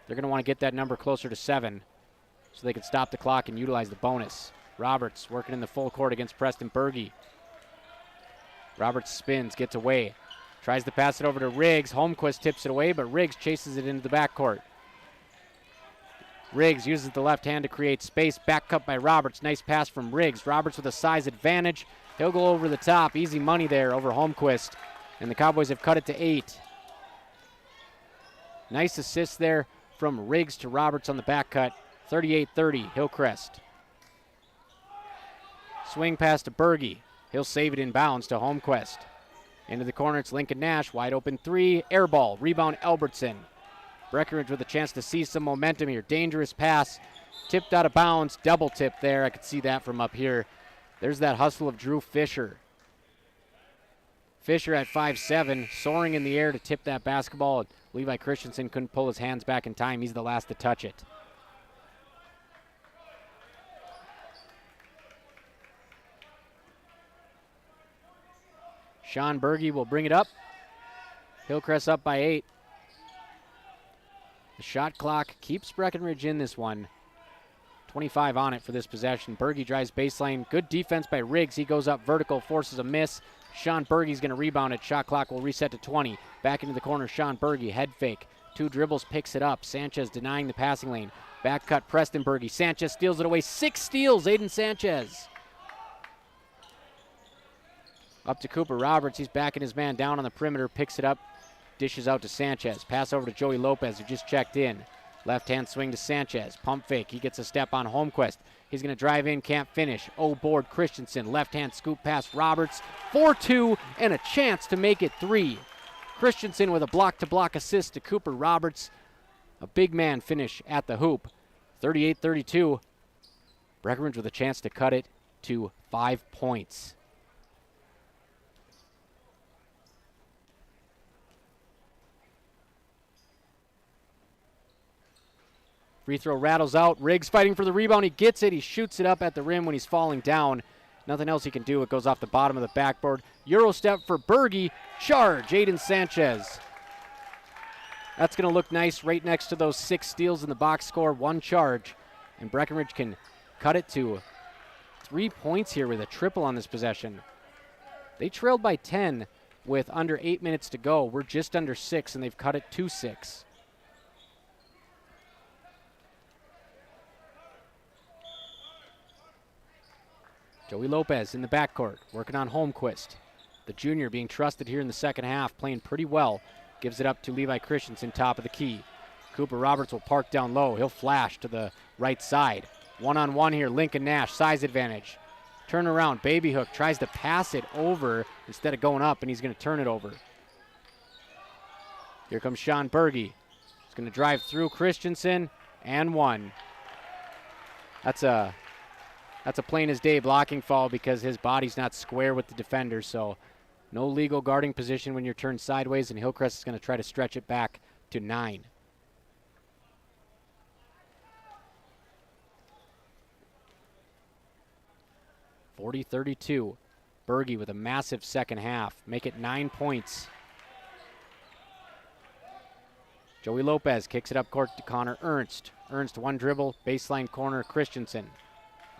They're going to want to get that number closer to 7 so they can stop the clock and utilize the bonus. Roberts working in the full court against Preston Berge. Roberts spins, gets away. Tries to pass it over to Riggs. Holmquist tips it away, but Riggs chases it into the backcourt. Riggs uses the left hand to create space. Back cut by Roberts. Nice pass from Riggs. Roberts with a size advantage. He'll go over the top. Easy money there over Holmquist. And the Cowboys have cut it to 8. Nice assist there from Riggs to Roberts on the back cut. 38-30, Hillcrest. Swing pass to Berge. He'll save it in bounds to Holmquist. Into the corner, it's Lincoln Nash. Wide open 3, air ball. Rebound, Albertson. Breckenridge with a chance to see some momentum here. Dangerous pass. Tipped out of bounds. Double tip there. I could see that from up here. There's that hustle of Drew Fisher. Fisher at 5'7", soaring in the air to tip that basketball. Levi Christensen couldn't pull his hands back in time. He's the last to touch it. Sean Berge will bring it up. Hillcrest up by 8. The shot clock keeps Breckenridge in this one. 25 on it for this possession. Berge drives baseline. Good defense by Riggs. He goes up vertical, forces a miss. Sean Berge's going to rebound it. Shot clock will reset to 20. Back into the corner, Sean Berge. Head fake. 2 dribbles, picks it up. Sanchez denying the passing lane. Back cut, Preston Berge. Sanchez steals it away. 6 steals, Aiden Sanchez. Up to Cooper Roberts. He's backing his man down on the perimeter. Picks it up. Dishes out to Sanchez. Pass over to Joey Lopez, who just checked in. Left-hand swing to Sanchez. Pump fake. He gets a step on Holmquist. He's going to drive in, can't finish. Board Christensen. Left-hand scoop past Roberts. 4-2 and a chance to make it 3. Christensen with a block-to-block assist to Cooper Roberts. A big man finish at the hoop. 38-32. Breckenridge with a chance to cut it to 5 points. Free throw rattles out. Riggs fighting for the rebound. He gets it. He shoots it up at the rim when he's falling down. Nothing else he can do. It goes off the bottom of the backboard. Euro step for Berge. Charge, Aiden Sanchez. That's going to look nice right next to those 6 steals in the box score. 1 charge. And Breckenridge can cut it to 3 points here with a triple on this possession. They trailed by 10 with under 8 minutes to go. We're just under 6, and they've cut it to 6. Joey Lopez in the backcourt, working on Holmquist. The junior being trusted here in the second half, playing pretty well. Gives it up to Levi Christensen, top of the key. Cooper Roberts will park down low. He'll flash to the right side. One-on-one here, Lincoln Nash, size advantage. Turn around, baby hook, tries to pass it over instead of going up, and he's going to turn it over. Here comes Sean Berge. He's going to drive through Christensen, and 1. That's a plain as day blocking foul because his body's not square with the defender, so no legal guarding position when you're turned sideways, and Hillcrest is going to try to stretch it back to 9. (40-32). Berge with a massive second half. Make it 9 points. Joey Lopez kicks it up court to Connor Ernst. Ernst 1 dribble, baseline corner, Christensen.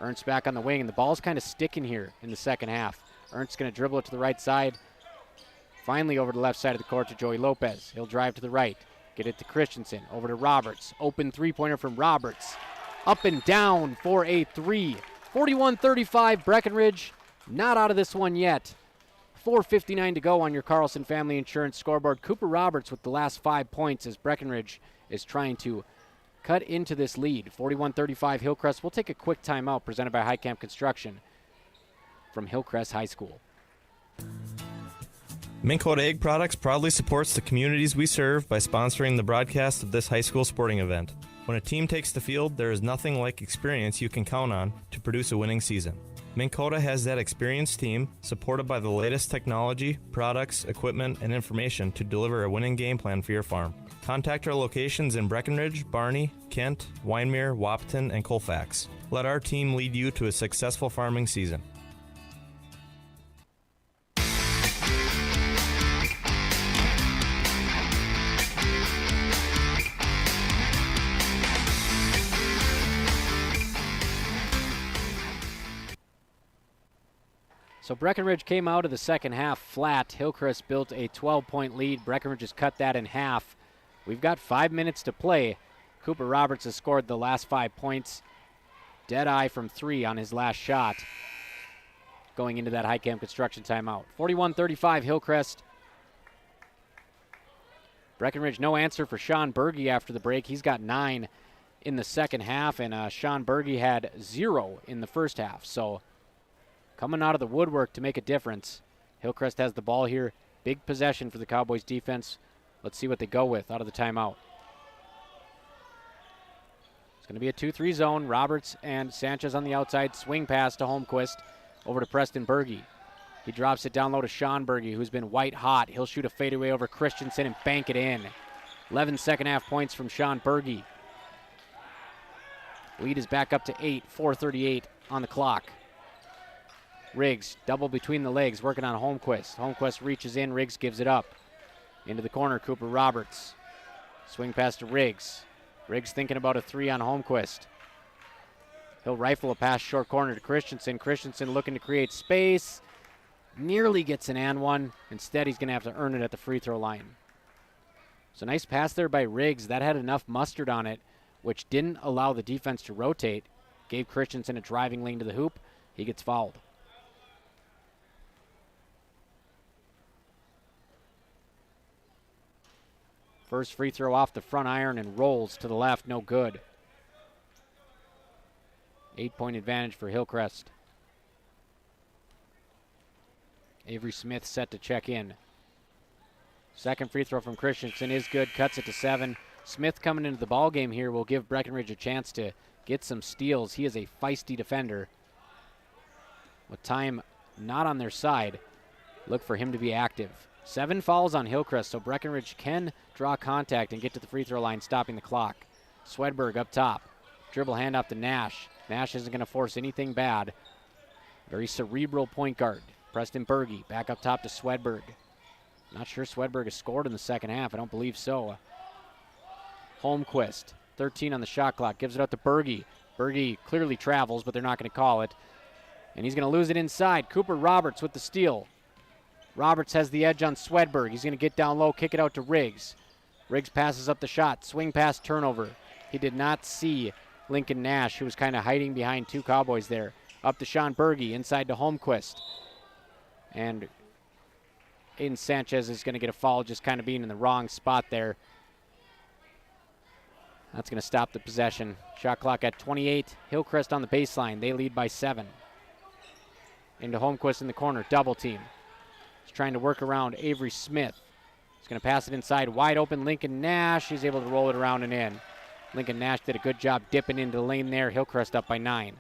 Ernst back on the wing, and the ball's kind of sticking here in the second half. Ernst's going to dribble it to the right side. Finally over to the left side of the court to Joey Lopez. He'll drive to the right. Get it to Christensen. Over to Roberts. Open three-pointer from Roberts. Up and down for a 3. 41-35, Breckenridge not out of this one yet. 4:59 to go on your Carlson Family Insurance scoreboard. Cooper Roberts with the last 5 points as Breckenridge is trying to cut into this lead. 41-35 Hillcrest. We'll take a quick timeout presented by Highcamp Construction from Hillcrest High School. Minn Kota Egg Products proudly supports the communities we serve by sponsoring the broadcast of this high school sporting event. When a team takes the field, there is nothing like experience you can count on to produce a winning season. Minn Kota has that experienced team, supported by the latest technology, products, equipment, and information to deliver a winning game plan for your farm. Contact our locations in Breckenridge, Barney, Kent, Wyndmere, Wahpeton, and Colfax. Let our team lead you to a successful farming season. So Breckenridge came out of the second half flat. Hillcrest built a 12-point lead. Breckenridge has cut that in half. We've got 5 minutes to play. Cooper Roberts has scored the last 5 points. Dead eye from 3 on his last shot going into that Highcamp Construction timeout. 41-35 Hillcrest. Breckenridge, no answer for Sean Berge after the break. He's got 9 in the second half, and Sean Berge had 0 in the first half. So coming out of the woodwork to make a difference. Hillcrest has the ball here. Big possession for the Cowboys defense. Let's see what they go with out of the timeout. It's going to be a 2-3 zone. Roberts and Sanchez on the outside. Swing pass to Holmquist. Over to Preston Berge. He drops it down low to Sean Berge, who's been white hot. He'll shoot a fadeaway over Christensen and bank it in. 11 second half points from Sean Berge. Lead is back up to 8, 4:38 on the clock. Riggs, double between the legs, working on Holmquist. Holmquist reaches in, Riggs gives it up. Into the corner, Cooper Roberts. Swing pass to Riggs. Riggs thinking about a 3 on Holmquist. He'll rifle a pass short corner to Christensen. Christensen looking to create space. Nearly gets an and one. Instead, he's going to have to earn it at the free throw line. So nice pass there by Riggs. That had enough mustard on it, which didn't allow the defense to rotate. Gave Christensen a driving lane to the hoop. He gets fouled. First free throw off the front iron and rolls to the left. No good. 8-point advantage for Hillcrest. Avery Smith set to check in. Second free throw from Christensen is good. Cuts it to 7. Smith coming into the ball game here will give Breckenridge a chance to get some steals. He is a feisty defender. With time not on their side, look for him to be active. 7 fouls on Hillcrest, so Breckenridge can draw contact and get to the free throw line, stopping the clock. Swedberg up top. Dribble handoff to Nash. Nash isn't going to force anything bad. Very cerebral point guard. Preston Berge back up top to Swedberg. Not sure Swedberg has scored in the second half. I don't believe so. Holmquist, 13 on the shot clock, gives it out to Berge. Berge clearly travels, but they're not going to call it. And he's going to lose it inside. Cooper Roberts with the steal. Roberts has the edge on Swedberg. He's going to get down low, kick it out to Riggs. Riggs passes up the shot. Swing pass, turnover. He did not see Lincoln Nash, who was kind of hiding behind 2 Cowboys there. Up to Sean Berge, inside to Holmquist. And Aiden Sanchez is going to get a foul, just kind of being in the wrong spot there. That's going to stop the possession. Shot clock at 28. Hillcrest on the baseline. They lead by 7. Into Holmquist in the corner. Double team. He's trying to work around Avery Smith. He's going to pass it inside. Wide open Lincoln Nash. He's able to roll it around and in. Lincoln Nash did a good job dipping into the lane there. Hillcrest up by 9.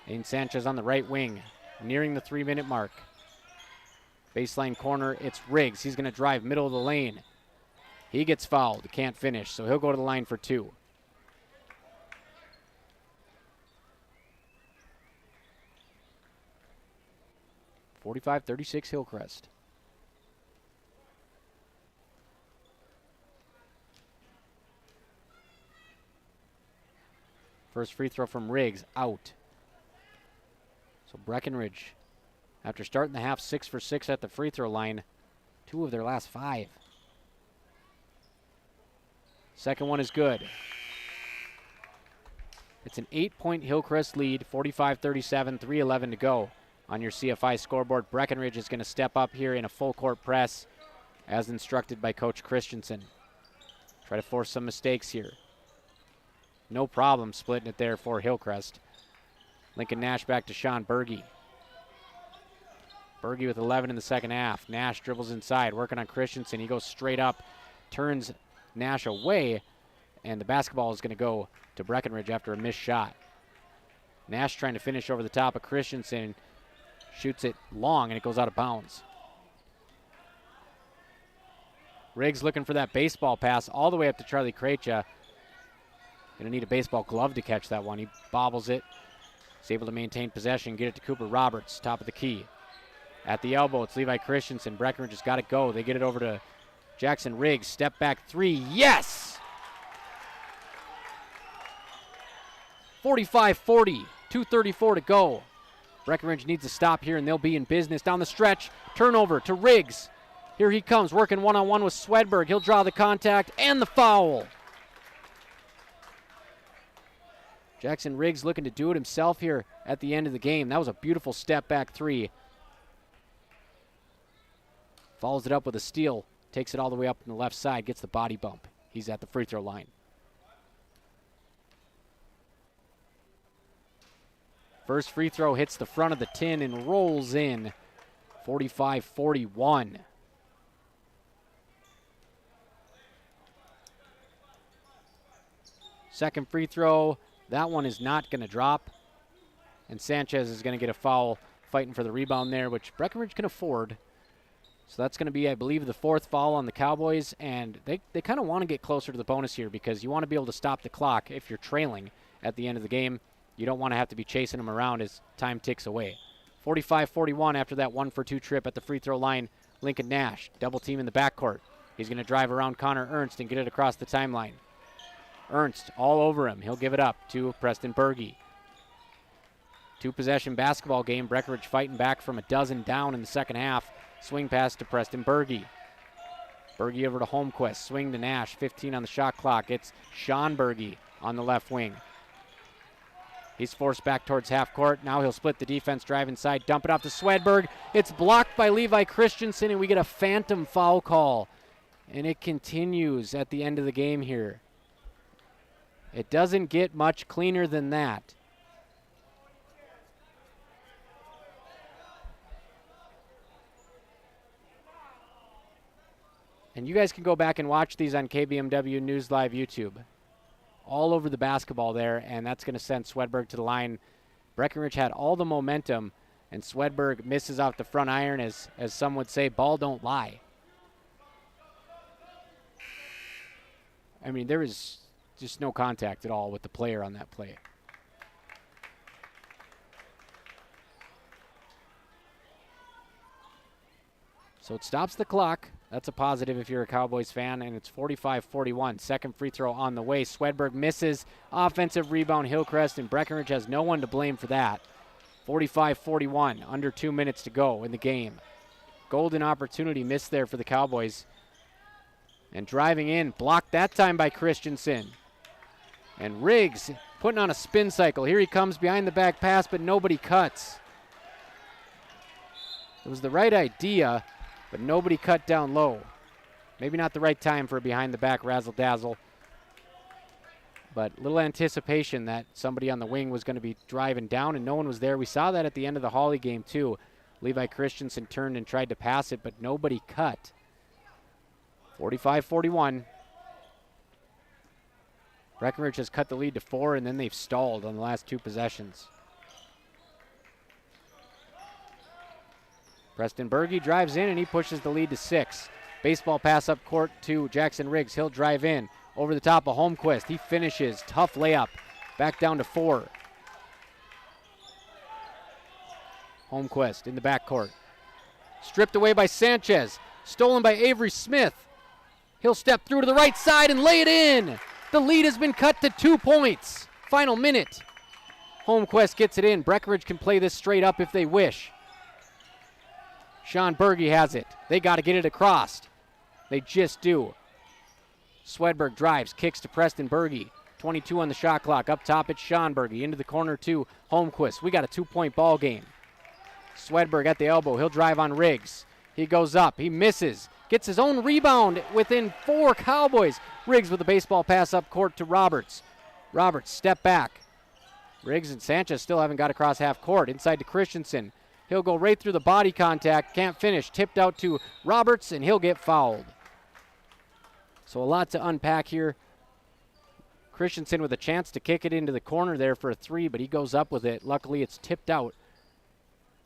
Aiden Sanchez on the right wing. Nearing the 3-minute mark. Baseline corner, it's Riggs. He's going to drive middle of the lane. He gets fouled, can't finish, so he'll go to the line for 2. (45-36) Hillcrest. First free throw from Riggs, out. So Breckenridge, after starting the half 6 for 6 at the free throw line, 2 of their last 5. Second one is good. It's an 8-point Hillcrest lead, 45-37, 3:11 to go on your CFI scoreboard. Breckenridge is going to step up here in a full court press as instructed by Coach Christensen. Try to force some mistakes here. No problem splitting it there for Hillcrest. Lincoln Nash back to Sean Berge. Berge with 11 in the second half. Nash dribbles inside, working on Christensen. He goes straight up, turns Nash away, and the basketball is going to go to Breckenridge after a missed shot. Nash trying to finish over the top of Christensen. Shoots it long, and it goes out of bounds. Riggs looking for that baseball pass all the way up to Charlie Krejcia. Going to need a baseball glove to catch that one. He bobbles it. He's able to maintain possession, get it to Cooper Roberts, top of the key. At the elbow, it's Levi Christensen. Breckenridge has got to go. They get it over to Jackson Riggs. Step back 3. Yes! 45-40. 2:34 to go. Breckenridge needs a stop here, and they'll be in business. Down the stretch, turnover to Riggs. Here he comes, working one-on-one with Swedberg. He'll draw the contact and the foul. Jackson Riggs looking to do it himself here at the end of the game. That was a beautiful step-back three. Follows it up with a steal. Takes it all the way up on the left side. Gets the body bump. He's at the free throw line. First free throw hits the front of the tin and rolls in. 45-41. Second free throw. That one is not going to drop. And Sanchez is going to get a foul fighting for the rebound there, which Breckenridge can afford. So that's going to be, I believe, the fourth foul on the Cowboys. And they kind of want to get closer to the bonus here because you want to be able to stop the clock if you're trailing at the end of the game. You don't want to have to be chasing them around as time ticks away. 45-41 after that 1-for-2 trip at the free throw line. Lincoln Nash, double team in the backcourt. He's going to drive around Connor Ernst and get it across the timeline. Ernst all over him. He'll give it up to Preston Berge. Two-possession basketball game. Breckenridge fighting back from a dozen down in the second half. Swing pass to Preston Berge. Berge over to Holmquist. Swing to Nash. 15 on the shot clock. It's Sean Berge on the left wing. He's forced back towards half court. Now he'll split the defense, drive inside, dump it off to Swedberg. It's blocked by Levi Christensen, and we get a phantom foul call. And it continues at the end of the game here. It doesn't get much cleaner than that. And you guys can go back and watch these on KBMW News Live YouTube. All over the basketball there, and that's going to send Swedberg to the line. Breckenridge had all the momentum, and Swedberg misses off the front iron, as some would say, ball don't lie. I mean, there is just no contact at all with the player on that play. So it stops the clock. That's a positive if you're a Cowboys fan, and it's 45-41. Second free throw on the way. Swedberg misses. Offensive rebound, Hillcrest, and Breckenridge has no one to blame for that. 45-41, under 2 minutes to go in the game. Golden opportunity missed there for the Cowboys. And driving in, blocked that time by Christensen. And Riggs putting on a spin cycle. Here he comes behind the back pass, but nobody cuts. It was the right idea, but nobody cut down low. Maybe not the right time for a behind-the-back razzle-dazzle. But little anticipation that somebody on the wing was going to be driving down, and no one was there. We saw that at the end of the Hawley game, too. Levi Christensen turned and tried to pass it, but nobody cut. 45-41. Breckenridge has cut the lead to 4, and then they've stalled on the last two possessions. Preston Berge drives in, and he pushes the lead to 6. Baseball pass up court to Jackson Riggs. He'll drive in over the top of Holmquist. He finishes. Tough layup. Back down to 4. Holmquist in the backcourt. Stripped away by Sanchez. Stolen by Avery Smith. He'll step through to the right side and lay it in. The lead has been cut to 2 points. Final minute. Holmquist gets it in. Breckenridge can play this straight up if they wish. Sean Berge has it. They got to get it across. They just do. Swedberg drives, kicks to Preston Berge. 22 on the shot clock. Up top, it's Sean Berge. Into the corner to Holmquist. We got a 2-point ball game. Swedberg at the elbow. He'll drive on Riggs. He goes up. He misses. Gets his own rebound within 4 Cowboys. Riggs with a baseball pass up court to Roberts. Roberts, step back. Riggs and Sanchez still haven't got across half court. Inside to Christensen. He'll go right through the body contact. Can't finish. Tipped out to Roberts, and he'll get fouled. So a lot to unpack here. Christensen with a chance to kick it into the corner there for a 3, but he goes up with it. Luckily, it's tipped out.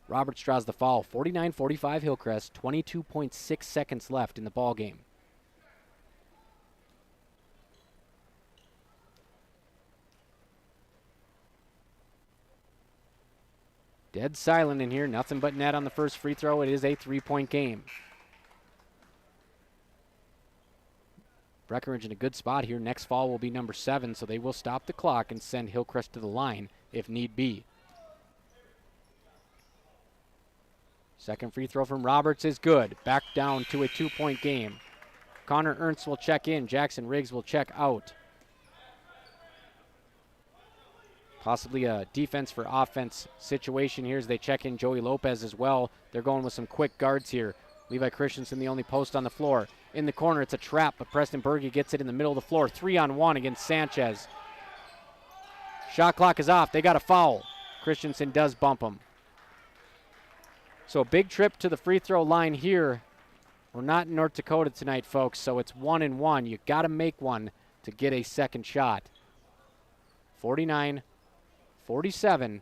Roberts draws the foul. 49-45 Hillcrest. 22.6 seconds left in the ball game. Dead silent in here. Nothing but net on the first free throw. It is a 3-point game. Breckenridge in a good spot here. Next fall will be number 7, so they will stop the clock and send Hillcrest to the line if need be. Second free throw from Roberts is good. Back down to a 2-point game. Connor Ernst will check in. Jackson Riggs will check out. Possibly a defense for offense situation here as they check in Joey Lopez as well. They're going with some quick guards here. Levi Christensen, the only post on the floor. In the corner, it's a trap, but Preston Berge gets it in the middle of the floor. 3-on-1 against Sanchez. Shot clock is off. They got a foul. Christensen does bump him. So a big trip to the free throw line here. We're not in North Dakota tonight, folks, so it's 1-1. You got to make one to get a second shot. 49-47.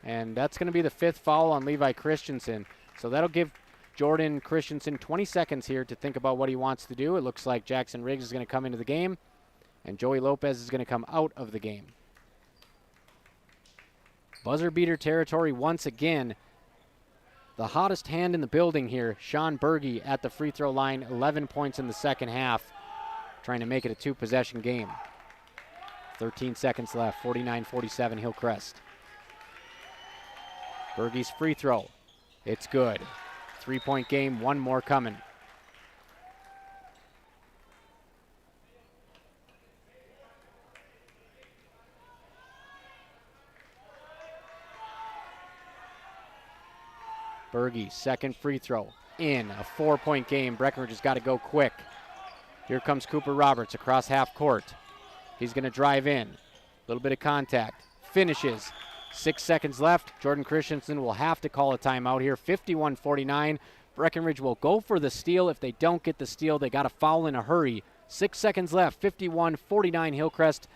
And that's going to be the 5th foul on Levi Christensen. So that'll give Jordan Christensen 20 seconds here to think about what he wants to do. It looks like Jackson Riggs is going to come into the game, and Joey Lopez is going to come out of the game. Buzzer beater territory once again. The hottest hand in the building here, Sean Berge at the free throw line, 11 points in the second half, trying to make it a 2-possession game. 13 seconds left, 49-47 Hillcrest. Berge's free throw, it's good. 3-point game, one more coming. Berge, second free throw, in. A 4-point game. Breckenridge has got to go quick. Here comes Cooper Roberts across half court. He's going to drive in. A little bit of contact. Finishes. 6 seconds left. Jordan Christensen will have to call a timeout here. 51-49. Breckenridge will go for the steal. If they don't get the steal, they got to foul in a hurry. 6 seconds left. 51-49 Hillcrest.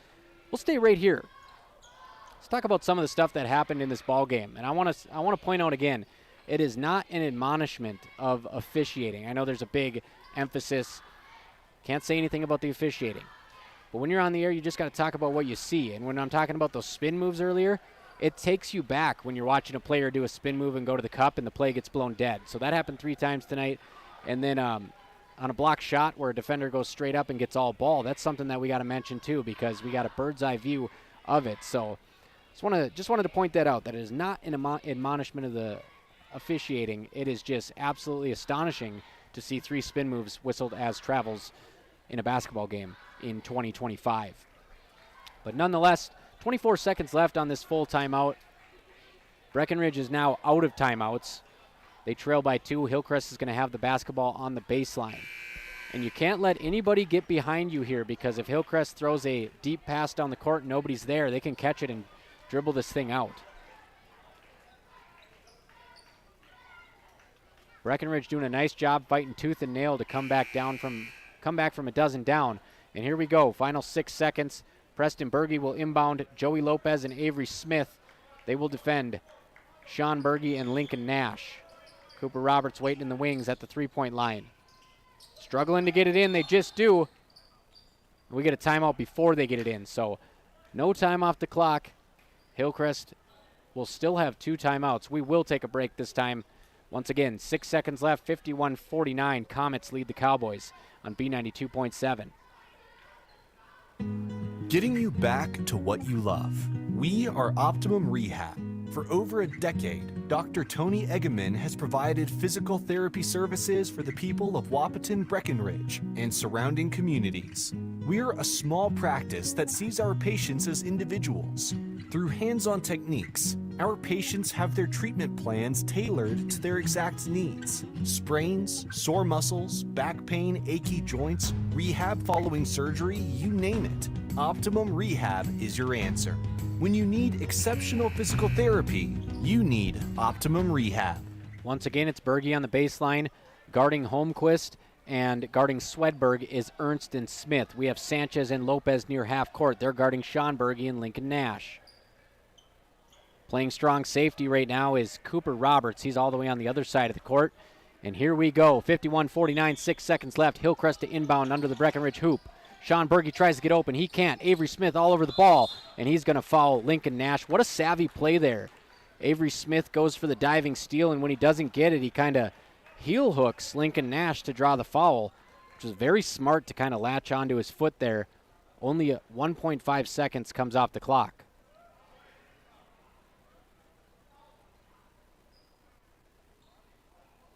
We'll stay right here. Let's talk about some of the stuff that happened in this ball game. And I want to point out again, it is not an admonishment of officiating. I know there's a big emphasis. Can't say anything about the officiating. But when you're on the air, you just got to talk about what you see. And when I'm talking about those spin moves earlier, it takes you back when you're watching a player do a spin move and go to the cup and the play gets blown dead. So that happened 3 times tonight. And then on a block shot where a defender goes straight up and gets all ball, that's something that we got to mention too, because we got a bird's eye view of it. So just wanted to point that out, that it is not an admonishment of the officiating. It is just absolutely astonishing to see 3 spin moves whistled as travels in a basketball game in 2025. But nonetheless, 24 seconds left on this full timeout. Breckenridge is now out of timeouts. They trail by 2. Hillcrest is going to have the basketball on the baseline. And you can't let anybody get behind you here, because if Hillcrest throws a deep pass down the court and nobody's there, they can catch it and dribble this thing out. Breckenridge doing a nice job fighting tooth and nail to come back from a dozen down. And here we go, final 6 seconds. Preston Berge will inbound Joey Lopez and Avery Smith. They will defend Sean Berge and Lincoln Nash. Cooper Roberts waiting in the wings at the 3-point line. Struggling to get it in, they just do. We get a timeout before they get it in, so no time off the clock. Hillcrest will still have 2 timeouts. We will take a break this time. Once again, 6 seconds left, 51-49. Comets lead the Cowboys on B92.7. Getting you back to what you love. We are Optimum Rehab. For over a decade, Dr. Tony Egeman has provided physical therapy services for the people of Wahpeton, Breckenridge, and surrounding communities. We're a small practice that sees our patients as individuals. Through hands-on techniques, our patients have their treatment plans tailored to their exact needs. Sprains, sore muscles, back pain, achy joints, rehab following surgery, you name it. Optimum Rehab is your answer. When you need exceptional physical therapy, you need Optimum Rehab. Once again, it's Berge on the baseline, guarding Holmquist, and guarding Swedberg is Ernst and Smith. We have Sanchez and Lopez near half court. They're guarding Sean Berge and Lincoln Nash. Playing strong safety right now is Cooper Roberts. He's all the way on the other side of the court. And here we go, 51-49, 6 seconds left. Hillcrest to inbound under the Breckenridge hoop. Sean Berge tries to get open. He can't. Avery Smith all over the ball, and he's going to foul Lincoln Nash. What a savvy play there. Avery Smith goes for the diving steal, and when he doesn't get it, he kind of heel hooks Lincoln Nash to draw the foul, which was very smart to kind of latch onto his foot there. Only 1.5 seconds comes off the clock.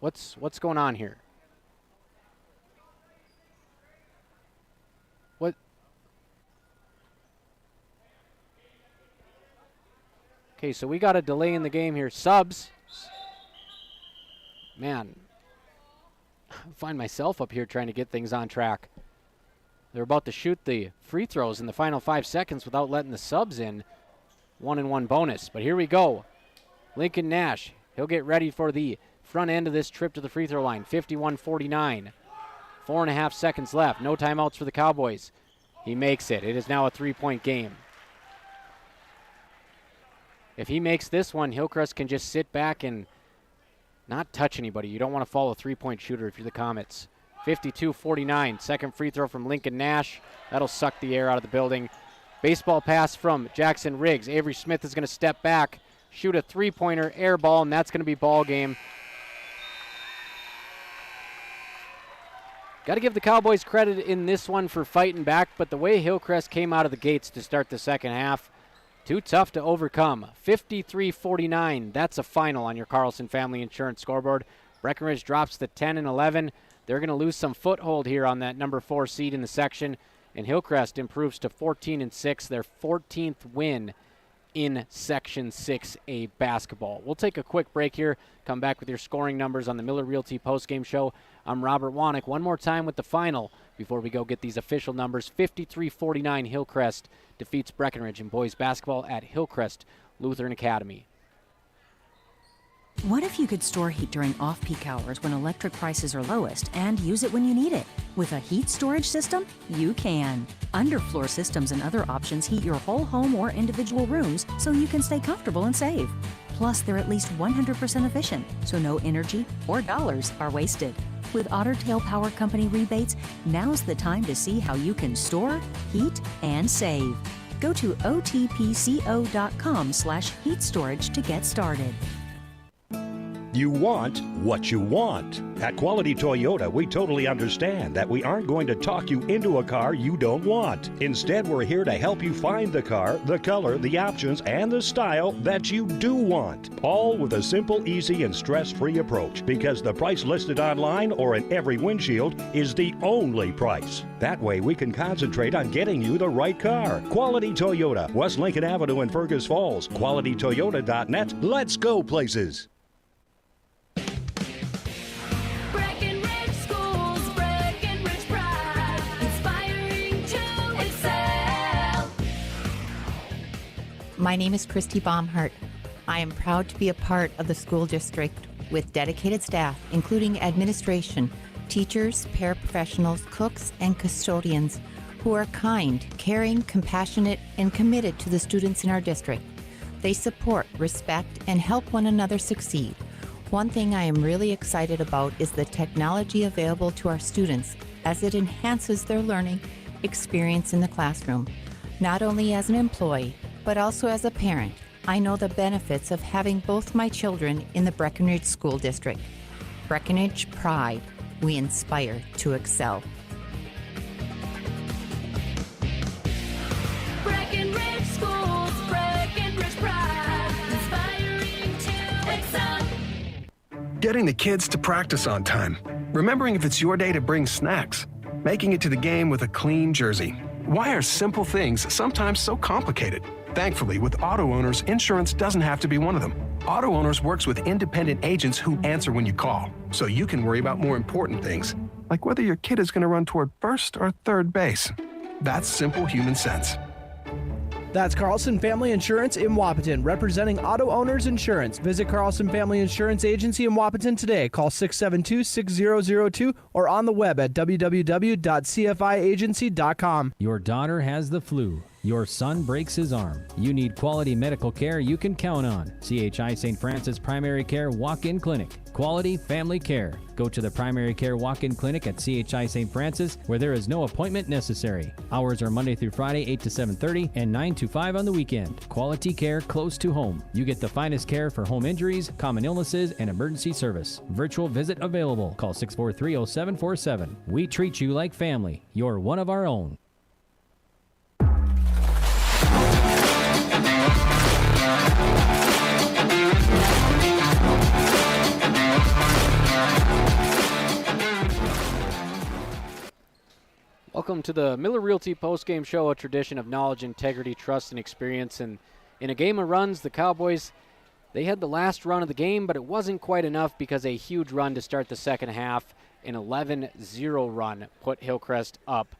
What's going on here? What? Okay, so we got a delay in the game here. Subs. Man, I find myself up here trying to get things on track. They're about to shoot the free throws in the final 5 seconds without letting the subs in. 1-and-1 bonus. But here we go. Lincoln Nash, he'll get ready for the front end of this trip to the free throw line. 51-49. 4.5 seconds left. No timeouts for the Cowboys. He makes it. It is now a 3-point game. If he makes this one, Hillcrest can just sit back and not touch anybody. You don't want to fall a 3-point shooter if you're the Comets. 52-49. Second free throw from Lincoln Nash. That'll suck the air out of the building. Baseball pass from Jackson Riggs. Avery Smith is going to step back, shoot a three-pointer, air ball, and that's going to be ball game. Got to give the Cowboys credit in this one for fighting back, but the way Hillcrest came out of the gates to start the second half, too tough to overcome. 53-49. That's a final on your Carlson Family Insurance scoreboard. Breckenridge drops to 10-11. They're going to lose some foothold here on that number 4 seed in the section, and Hillcrest improves to 14-6, their 14th win in Section 6A basketball. We'll take a quick break here, come back with your scoring numbers on the Miller Realty postgame show. I'm Robert Wanick. One more time with the final before we go get these official numbers. 53-49 Hillcrest defeats Breckenridge in boys basketball at Hillcrest Lutheran Academy. What if you could store heat during off-peak hours when electric prices are lowest and use it when you need it? With a heat storage system, you can. Underfloor systems and other options heat your whole home or individual rooms so you can stay comfortable and save. Plus, they're at least 100% efficient, so no energy or dollars are wasted. With Otter Tail Power Company rebates, now's the time to see how you can store, heat, and save. Go to otpco.com/heat storage to get started. You want what you want. At Quality Toyota, we totally understand that we aren't going to talk you into a car you don't want. Instead, we're here to help you find the car, the color, the options, and the style that you do want. All with a simple, easy, and stress-free approach, because the price listed online or in every windshield is the only price. That way, we can concentrate on getting you the right car. Quality Toyota, West Lincoln Avenue in Fergus Falls. QualityToyota.net. Let's go places. Breckenridge Schools, Breckenridge Pride, inspiring to excel. My name is Christy Baumhart. I am proud to be a part of the school district with dedicated staff, including administration, teachers, paraprofessionals, cooks, and custodians who are kind, caring, compassionate, and committed to the students in our district. They support, respect, and help one another succeed. One thing I am really excited about is the technology available to our students as it enhances their learning experience in the classroom. Not only as an employee, but also as a parent, I know the benefits of having both my children in the Breckenridge School District. Breckenridge Pride. We inspire to excel. Breckenridge Schools, Breckenridge Pride, inspiring to excel. Getting the kids to practice on time. Remembering if it's your day to bring snacks. Making it to the game with a clean jersey. Why are simple things sometimes so complicated? Thankfully, with auto owners, insurance doesn't have to be one of them. Auto Owners works with independent agents who answer when you call, so you can worry about more important things, like whether your kid is going to run toward first or third base. That's simple human sense. That's Carlson Family Insurance in Wapaton, representing Auto Owners Insurance. Visit Carlson Family Insurance Agency in Wapaton today. Call 672-6002 or on the web at www.cfiagency.com. Your daughter has the flu. Your son breaks his arm. You need quality medical care you can count on. CHI St. Francis Primary Care Walk-In Clinic. Quality family care. Go to the Primary Care Walk-In Clinic at CHI St. Francis, where there is no appointment necessary. Hours are Monday through Friday, 8 to 7:30 and 9 to 5 on the weekend. Quality care close to home. You get the finest care for home injuries, common illnesses, and emergency service. Virtual visit available. Call 643-0747. We treat you like family. You're one of our own. Welcome to the Miller Realty postgame show, a tradition of knowledge, integrity, trust, and experience. And in a game of runs, the Cowboys, they had the last run of the game, but it wasn't quite enough because a huge run to start the second half, an 11-0 run, put Hillcrest up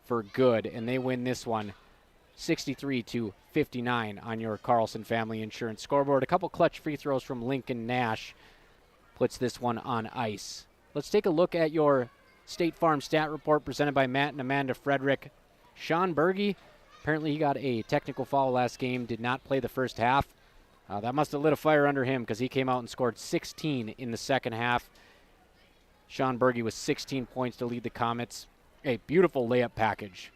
for good, and they win this one 63-59 on your Carlson Family Insurance scoreboard. A couple clutch free throws from Lincoln Nash puts this one on ice. Let's take a look at your State Farm stat report presented by Matt and Amanda Frederick. Sean Berge, apparently he got a technical foul last game, did not play the first half. That must have lit a fire under him because he came out and scored 16 in the second half. Sean Berge with 16 points to lead the Comets. A beautiful layup package.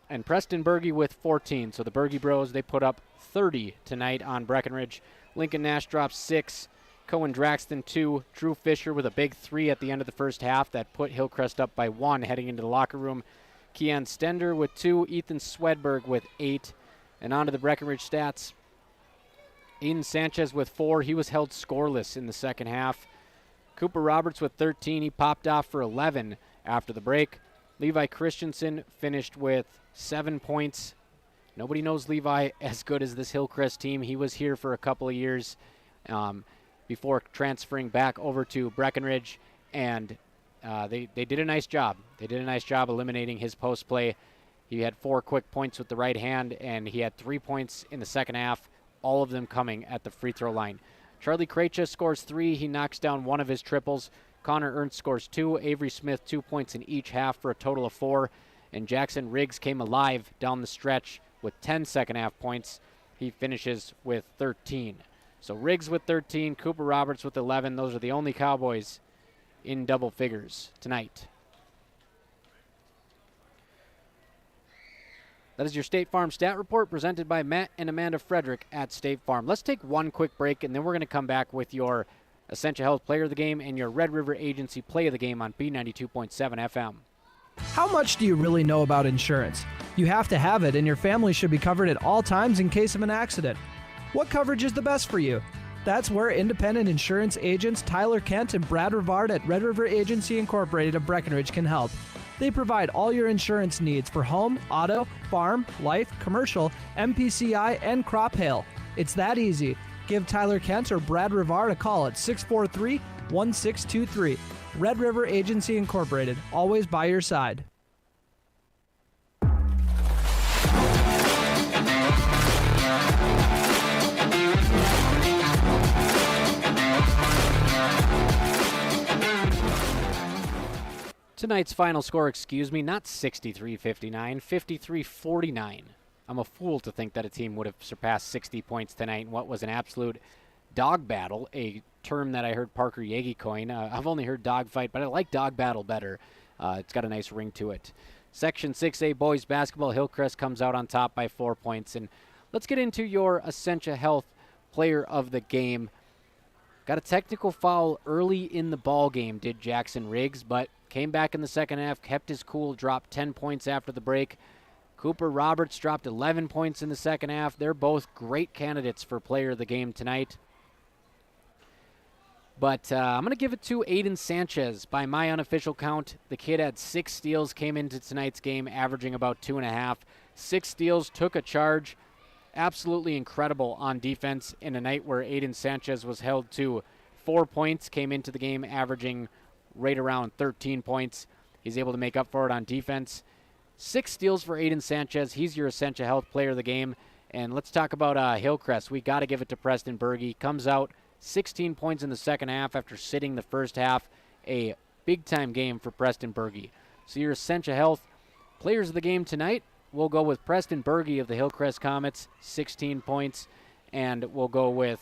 And Preston Berge with 14. So the Berge Bros, they put up 30 tonight on Breckenridge. Lincoln Nash drops 6. Cohen Draxton 2. Drew Fisher with a big 3 at the end of the first half that put Hillcrest up by 1 heading into the locker room. Keon Stender with 2. Ethan Swedberg with 8. And on to the Breckenridge stats. Aiden Sanchez with 4. He was held scoreless in the second half. Cooper Roberts with 13. He popped off for 11 after the break. Levi Christensen finished with 7 points. Nobody knows Levi as good as this Hillcrest team. He was here for a couple of years before transferring back over to Breckenridge, and they did a nice job. They did a nice job eliminating his post play. He had 4 quick points with the right hand, and he had 3 points in the second half, all of them coming at the free throw line. Charlie Krejci scores 3. He knocks down one of his triples. Connor Ernst scores 2. Avery Smith 2 points in each half for a total of 4. And Jackson Riggs came alive down the stretch with 10 second half points. He finishes with 13. So Riggs with 13, Cooper Roberts with 11. Those are the only Cowboys in double figures tonight. That is your State Farm stat report presented by Matt and Amanda Frederick at State Farm. Let's take one quick break, and then we're going to come back with your Essentia Health Player of the Game and your Red River Agency Play of the Game on B92.7 FM. How much do you really know about insurance? You have to have it, and your family should be covered at all times in case of an accident. What coverage is the best for you? That's where independent insurance agents Tyler Kent and Brad Rivard at Red River Agency Incorporated of Breckenridge can help. They provide all your insurance needs for home, auto, farm, life, commercial, MPCI, and crop hail. It's that easy. Give Tyler Kent or Brad Rivard a call at 643-1623. Red River Agency Incorporated, always by your side. Tonight's final score, not 63-59, 53-49. I'm a fool to think that a team would have surpassed 60 points tonight in what was an absolute dog battle, a term that I heard Parker Yagi coin. I've only heard dog fight, but I like dog battle better. It's got a nice ring to it. Section 6A boys basketball, Hillcrest comes out on top by 4 points. And let's get into your Essentia Health Player of the Game. Got a technical foul early in the ball game, did Jackson Riggs, but came back in the second half, kept his cool, dropped 10 points after the break. Cooper Roberts dropped 11 points in the second half. They're both great candidates for Player of the Game tonight. But I'm going to give it to Aiden Sanchez. By my unofficial count, the kid had 6 steals, came into tonight's game averaging about 2.5. 6 steals, took a charge. Absolutely incredible on defense in a night where Aiden Sanchez was held to 4 points, came into the game averaging right around 13 points. He's able to make up for it on defense. 6 steals for Aiden Sanchez. He's your Essentia Health Player of the Game. And let's talk about Hillcrest. We got to give it to Preston Berge. Comes out 16 points in the second half after sitting the first half. A big-time game for Preston Berge. So your Essentia Health Players of the Game tonight, we'll go with Preston Berge of the Hillcrest Comets, 16 points. And we'll go with,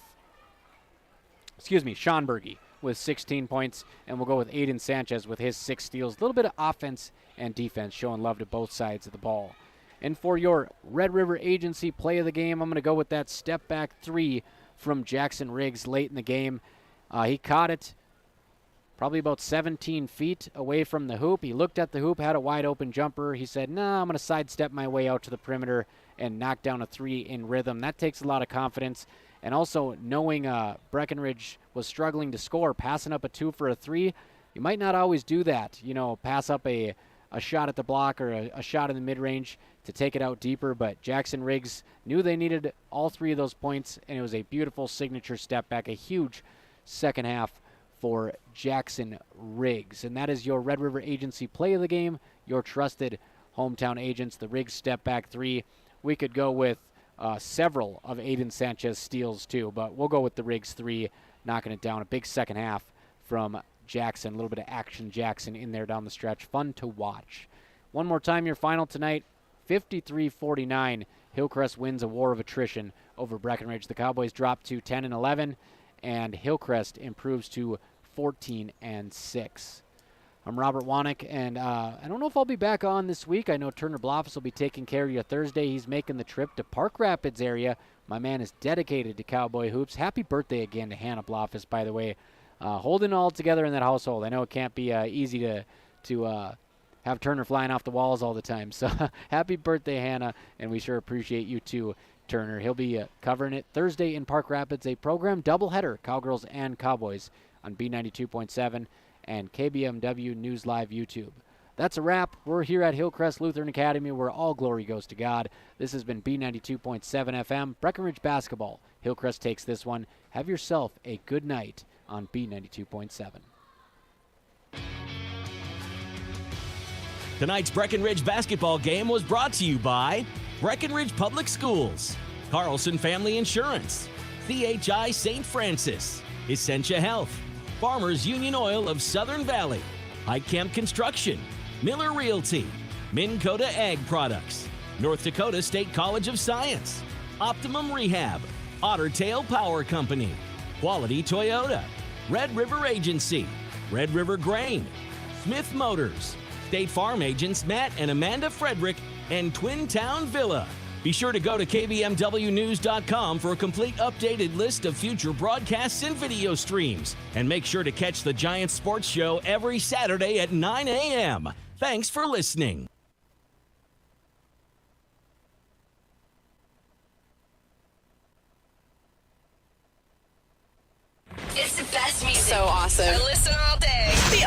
Sean Berge with 16 points. And we'll go with Aiden Sanchez with his 6 steals. A little bit of offense and defense, showing love to both sides of the ball. And for your Red River Agency Play of the Game, I'm going to go with that step-back 3 from Jackson Riggs late in the game. He caught it probably about 17 feet away from the hoop. He looked at the hoop, had a wide-open jumper. He said, I'm going to sidestep my way out to the perimeter and knock down a 3 in rhythm. That takes a lot of confidence. And also knowing Breckenridge was struggling to score, passing up a 2 for a 3, you might not always do that. Pass up a a shot at the block or a shot in the mid-range to take it out deeper, but Jackson Riggs knew they needed all 3 of those points, and it was a beautiful signature step back, a huge second half for Jackson Riggs. And that is your Red River Agency play of the game, your trusted hometown agents, the Riggs step back 3. We could go with several of Aiden Sanchez steals too, but we'll go with the Riggs 3, knocking it down. A big second half from Jackson, a little bit of action Jackson in there down the stretch. Fun to watch. One more time, your final tonight, 53-49. Hillcrest wins a war of attrition over Breckenridge. The Cowboys drop to 10-11, and Hillcrest improves to 14-6. I'm Robert Wanick, and I don't know if I'll be back on this week. I know Turner Bloffice will be taking care of you Thursday. He's making the trip to Park Rapids area. My man is dedicated to Cowboy hoops. Happy birthday again to Hannah Bloffice, by the way. Holding it all together in that household. I know it can't be easy to have Turner flying off the walls all the time. So happy birthday, Hannah, and we sure appreciate you too, Turner. He'll be covering it Thursday in Park Rapids, a program doubleheader, Cowgirls and Cowboys, on B92.7 and KBMW News Live YouTube. That's a wrap. We're here at Hillcrest Lutheran Academy, where all glory goes to God. This has been B92.7 FM, Breckenridge basketball. Hillcrest takes this one. Have yourself a good night on B92.7. Tonight's Breckenridge basketball game was brought to you by Breckenridge Public Schools, Carlson Family Insurance, CHI St. Francis, Essentia Health, Farmers Union Oil of Southern Valley, Hike Camp Construction, Miller Realty, Minn Kota Ag Products, North Dakota State College of Science, Optimum Rehab, Otter Tail Power Company, Quality Toyota, Red River Agency, Red River Grain, Smith Motors, State Farm agents Matt and Amanda Frederick, and Twin Town Villa. Be sure to go to kbmwnews.com for a complete updated list of future broadcasts and video streams. And make sure to catch the Giants Sports Show every Saturday at 9 a.m. Thanks for listening. It's the best music. So awesome. I listen all day. The